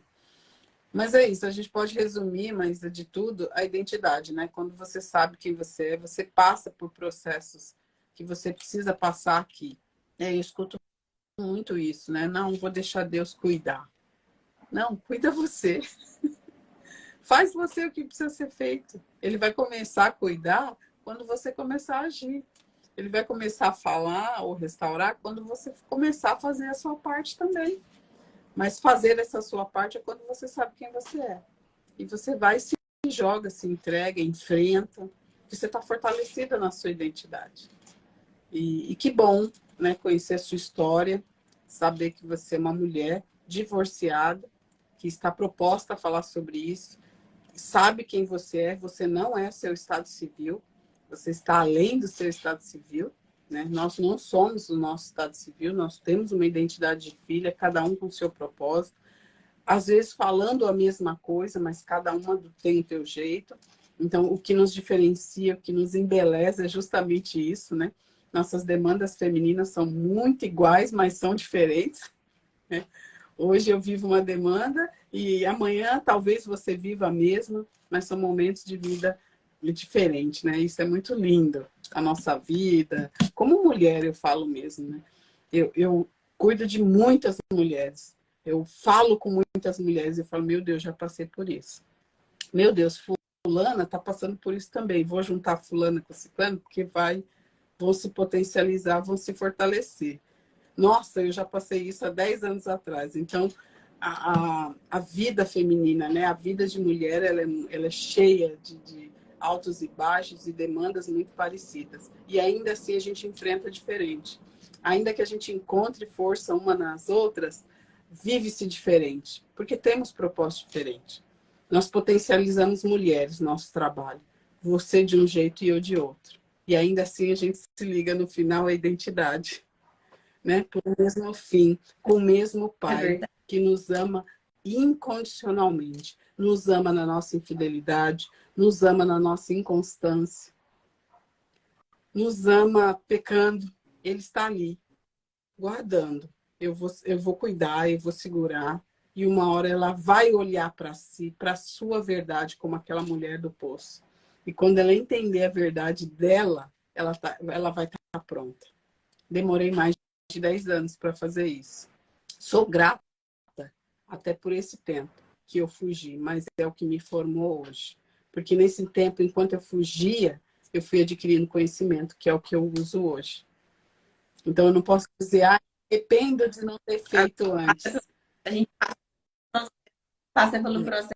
B: Mas é isso, a gente pode resumir, mas de tudo, a identidade, né? Quando você sabe quem você é, você passa por processos que você precisa passar aqui. Eu escuto muito isso, né? Não, vou deixar Deus cuidar. Não, cuida você. Faz você o que precisa ser feito. Ele vai começar a cuidar quando você começar a agir. Ele vai começar a falar ou restaurar quando você começar a fazer a sua parte também. Mas fazer essa sua parte é quando você sabe quem você é. E você vai, se joga, se entrega, enfrenta. Você está fortalecida na sua identidade. E que bom, né, conhecer a sua história, saber que você é uma mulher divorciada, que está proposta a falar sobre isso, sabe quem você não é seu estado civil, você está além do seu estado civil, né? Nós não somos o nosso estado civil, nós temos uma identidade de filha, cada um com o seu propósito, às vezes falando a mesma coisa, mas cada uma tem o seu jeito. Então, o que nos diferencia, o que nos embeleza é justamente isso, né? Nossas demandas femininas são muito iguais, mas são diferentes, né? Hoje eu vivo uma demanda e amanhã talvez você viva a mesma, mas são momentos de vida diferentes, né? Isso é muito lindo. A nossa vida, como mulher eu falo mesmo, né? Eu cuido de muitas mulheres. Eu falo com muitas mulheres e falo, meu Deus, já passei por isso. Meu Deus, fulana está passando por isso também. Vou juntar fulana com ciclano porque vão se potencializar, vão se fortalecer. Nossa, eu já passei isso há 10 anos atrás. Então, a vida feminina, né? A vida de mulher, ela é cheia de altos e baixos e demandas muito parecidas. E ainda assim a gente enfrenta diferente. Ainda que a gente encontre força uma nas outras, vive-se diferente, porque temos propósito diferente. Nós potencializamos mulheres, nosso trabalho. Você de um jeito e eu de outro. E ainda assim a gente se liga no final à identidade, né? Com o mesmo fim, com o mesmo
A: É
B: Pai,
A: verdade.
B: que nos ama incondicionalmente. Nos ama na nossa infidelidade, nos ama na nossa inconstância, nos ama pecando. Ele está ali, guardando. Eu vou cuidar, eu vou segurar. E uma hora ela vai olhar para si, para a sua verdade, como aquela mulher do poço. E quando ela entender a verdade dela, ela vai estar pronta. Demorei mais de 10 anos para fazer isso. Sou grata até por esse tempo que eu fugi, mas é o que me formou hoje. Porque nesse tempo, enquanto eu fugia, eu fui adquirindo conhecimento, que é o que eu uso hoje. Então, eu não posso dizer, dependo de não ter feito antes.
A: A gente passa pelo processo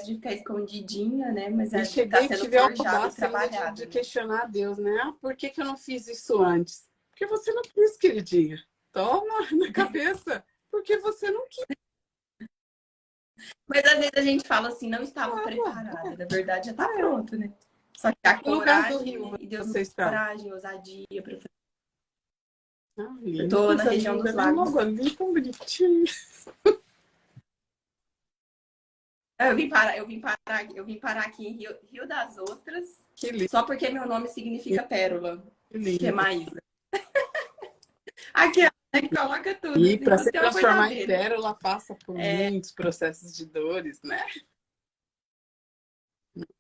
A: de ficar escondidinha, né? Mas
B: E
A: está
B: cheguei e
A: sendo
B: tive a
A: forjado e
B: audácia ainda
A: trabalhado.
B: de
A: Né?
B: questionar a Deus, né? Por que eu não fiz isso antes? Porque você não quis, queridinha. Toma na cabeça. Porque você não quis.
A: Mas às vezes a gente fala assim, não estava preparada. Na verdade, já está pronto, né? Só que a
B: Que lugar do
A: coragem,
B: Rio
A: né? E Deus me
B: você
A: deu
B: está?
A: coragem, ousadia para fazer. Eu
B: Linda,
A: tô na
B: coisa
A: região
B: linda.
A: dos
B: Vem
A: lagos.
B: logo ali, tão bonitinho.
A: Eu vim parar aqui em Rio das Ostras,
B: Que lindo,
A: só porque meu nome significa pérola,
B: que
A: que é
B: lindo.
A: Maísa. Aqui, ó, coloca tudo,
B: E
A: assim,
B: para
A: tudo
B: se
A: tem uma coisa a
B: transformar em
A: ver, né?
B: pérola, passa por muitos processos de dores, né?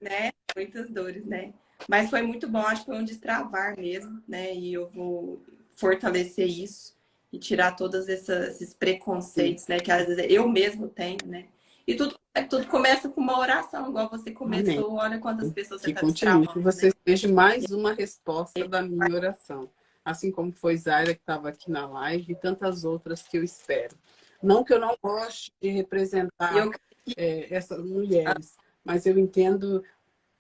A: Né? Muitas dores, né? Mas foi muito bom, acho que foi um destravar mesmo, né? E eu vou fortalecer isso e tirar todos esses preconceitos, né? Que às vezes eu mesmo tenho, né? E tudo começa com uma oração, igual você
B: Amém.
A: começou. Olha quantas pessoas você
B: Que
A: está
B: continue, que
A: destravando,
B: você
A: né?
B: seja mais uma resposta da minha oração. Assim como foi Zaira, que estava aqui na live, e tantas outras que eu espero. Não que eu não goste de representar
A: Eu,
B: essas mulheres, mas eu entendo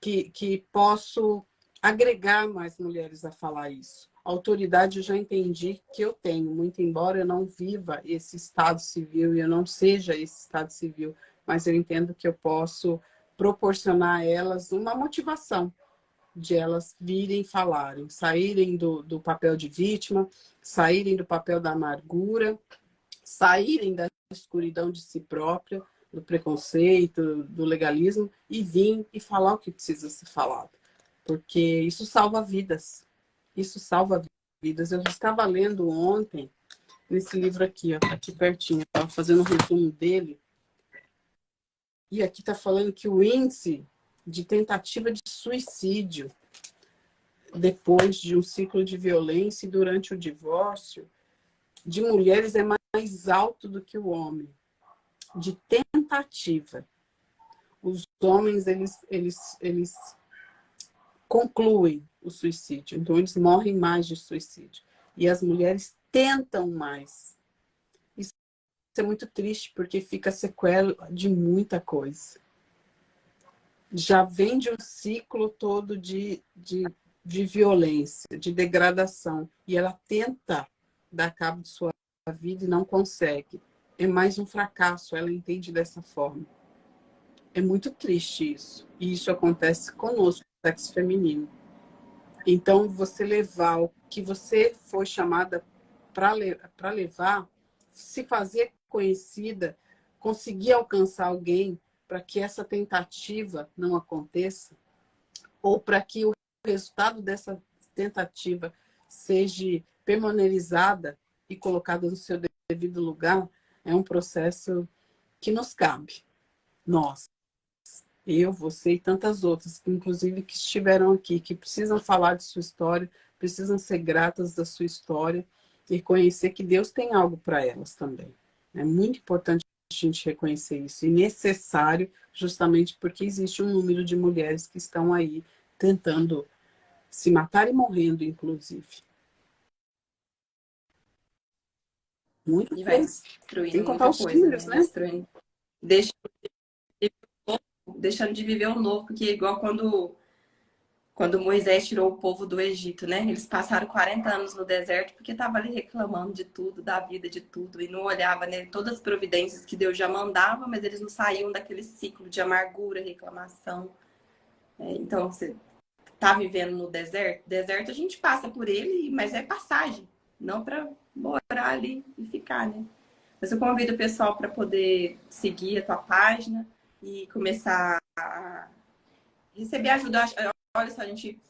B: que posso agregar mais mulheres a falar isso. A autoridade eu já entendi que eu tenho, muito embora eu não viva esse estado civil e eu não seja esse estado civil, mas eu entendo que eu posso proporcionar a elas uma motivação de elas virem falarem, saírem do papel de vítima, saírem do papel da amargura, saírem da escuridão de si própria, do preconceito, do legalismo, e vir e falar o que precisa ser falado. Porque isso salva vidas. Isso salva vidas. Eu estava lendo ontem, nesse livro aqui, ó, aqui pertinho, estava fazendo um resumo dele, e aqui está falando que o índice de tentativa de suicídio depois de um ciclo de violência e durante o divórcio de mulheres é mais alto do que o homem. De tentativa. Os homens, eles concluem o suicídio. Então, eles morrem mais de suicídio. E as mulheres tentam mais. Isso é muito triste, porque fica sequela de muita coisa. Já vem de um ciclo todo de violência, de degradação. E ela tenta dar cabo de sua vida e não consegue. É mais um fracasso, ela entende dessa forma. É muito triste isso. E isso acontece conosco, sexo feminino. Então, você levar o que você foi chamada para levar, se fazer conhecida, conseguir alcançar alguém para que essa tentativa não aconteça, ou para que o resultado dessa tentativa seja permanerizada e colocada no seu devido lugar, é um processo que nos cabe. Nós. Eu, você e tantas outras, inclusive que estiveram aqui, que precisam falar de sua história, precisam ser gratas da sua história e conhecer que Deus tem algo para elas também. É muito importante a gente reconhecer isso e necessário, justamente porque existe um número de mulheres que estão aí tentando se matar e morrendo, inclusive. Muito
A: e vai
B: coisa. Sem
A: destruindo
B: contar
A: muita
B: os
A: coisa,
B: filhos,
A: né?
B: né?
A: Destruindo. Deixando de viver o novo, porque igual quando Moisés tirou o povo do Egito, né? Eles passaram 40 anos no deserto porque estavam ali reclamando de tudo, da vida, de tudo, e não olhava, né, todas as providências que Deus já mandava, mas eles não saíam daquele ciclo de amargura, reclamação. Então, você tá vivendo no deserto? Deserto a gente passa por ele, mas é passagem, não para morar ali e ficar, né? Mas eu convido o pessoal para poder seguir a tua página e começar a receber ajuda. Olha só, a gente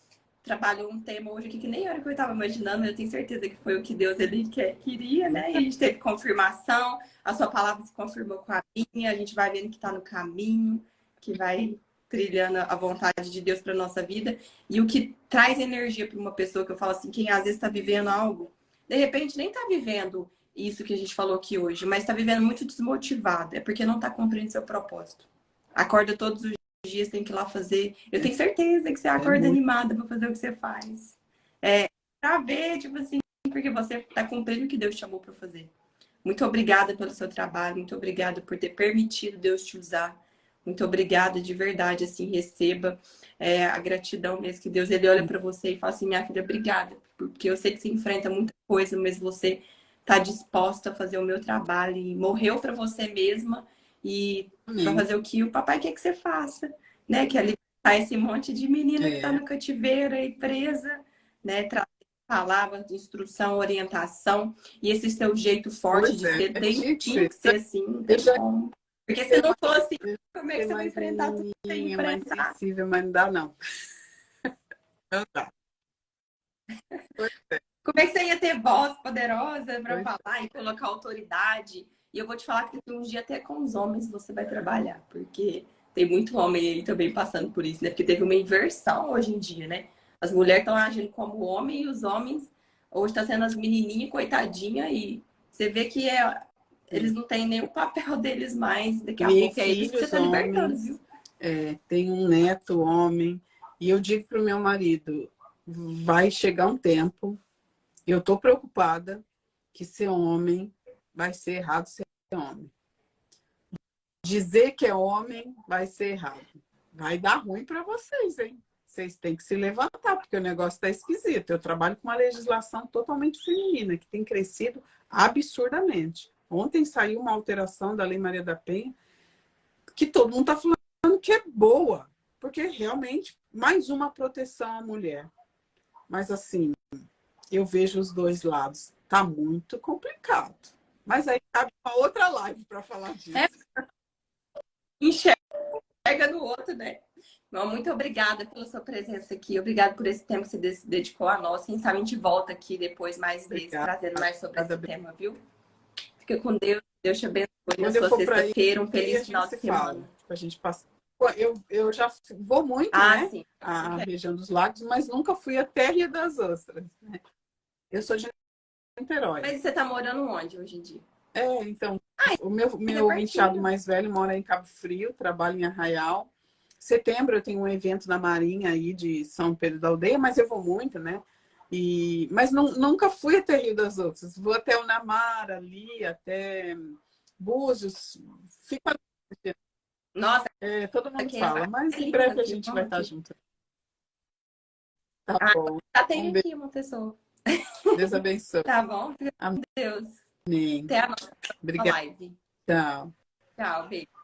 A: trabalhou um tema hoje aqui que nem era o que eu estava imaginando, eu tenho certeza que foi o que Deus ele queria, né? E a gente teve confirmação, a sua palavra se confirmou com a minha, a gente vai vendo que está no caminho, que vai trilhando a vontade de Deus para nossa vida. E o que traz energia para uma pessoa, que eu falo assim, quem às vezes está vivendo algo, de repente nem está vivendo isso que a gente falou aqui hoje, mas está vivendo muito desmotivado, é porque não está cumprindo seu propósito. Acorda todos os dias, tem que ir lá fazer. Eu tenho certeza que você acorda animada para fazer o que você faz. Pra ver, tipo assim, porque você está cumprindo o que Deus chamou para fazer. Muito obrigada pelo seu trabalho, muito obrigada por ter permitido Deus te usar. Muito obrigada, de verdade, assim, receba a gratidão mesmo que Deus, ele olha para você e fala assim, minha filha, obrigada, porque eu sei que você enfrenta muita coisa, mas você está disposta a fazer o meu trabalho e morreu para você mesma e para fazer o que o papai quer que você faça, né? Que é libertar esse monte de menina que está no cativeiro aí presa, né? Trazer palavra de instrução, orientação e esse seu jeito forte de ser, tinha que ser assim, não tem como. Porque se não fosse, como é que você vai enfrentar tudo que você enfrentar?
B: Mais sensível, mas não dá, não. Não dá.
A: Como é que você ia ter voz poderosa para falar e colocar autoridade? E eu vou te falar que um dia até com os homens você vai trabalhar, porque tem muito homem aí também passando por isso, né? Porque teve uma inversão hoje em dia, né? As mulheres estão agindo como homem e os homens hoje estão sendo as menininhas coitadinhas e você vê que eles não têm nem o papel deles mais. Daqui a pouco é eles que você está libertando, viu?
B: Tem um neto homem e eu digo para o meu marido, vai chegar um tempo, eu estou preocupada que ser homem vai ser errado ser homem. Dizer que é homem vai ser errado. Vai dar ruim para vocês, hein? Vocês têm que se levantar, porque o negócio está esquisito. Eu trabalho com uma legislação totalmente feminina, que tem crescido absurdamente. Ontem saiu uma alteração da Lei Maria da Penha, que todo mundo está falando que é boa, porque realmente mais uma proteção à mulher. Mas assim, eu vejo os dois lados. Tá muito complicado. Mas aí cabe uma outra live para falar disso.
A: Enxerga no outro, né? Bom, muito obrigada pela sua presença aqui. Obrigada por esse tempo que você dedicou a nós. Quem sabe a gente volta aqui depois mais vezes, trazendo mais sobre esse tema, viu? Fica com Deus. Deus te abençoe na sua sexta-feira. Um feliz final de semana.
B: A gente passa. Eu já vou muito, né?
A: Sim.
B: A região dos lagos, mas nunca fui até Rio das Ostras. Né? Eu sou de Niterói.
A: Mas você está morando onde hoje em dia?
B: Então, o meu enteado mais velho mora em Cabo Frio, trabalha em Arraial. Setembro eu tenho um evento na Marinha aí de São Pedro da Aldeia, mas eu vou muito, né? Mas nunca fui até Rio das Ostras. Vou até o Namar ali, até Búzios. Fica...
A: Nossa,
B: todo mundo fala, mas em breve a gente vai estar junto. Tá bom.
A: Já tem aqui uma pessoa.
B: Deus abençoe.
A: Tá bom?
B: Amém.
A: Deus.
B: Amém.
A: Até a nossa live.
B: Tchau.
A: Tchau, beijo.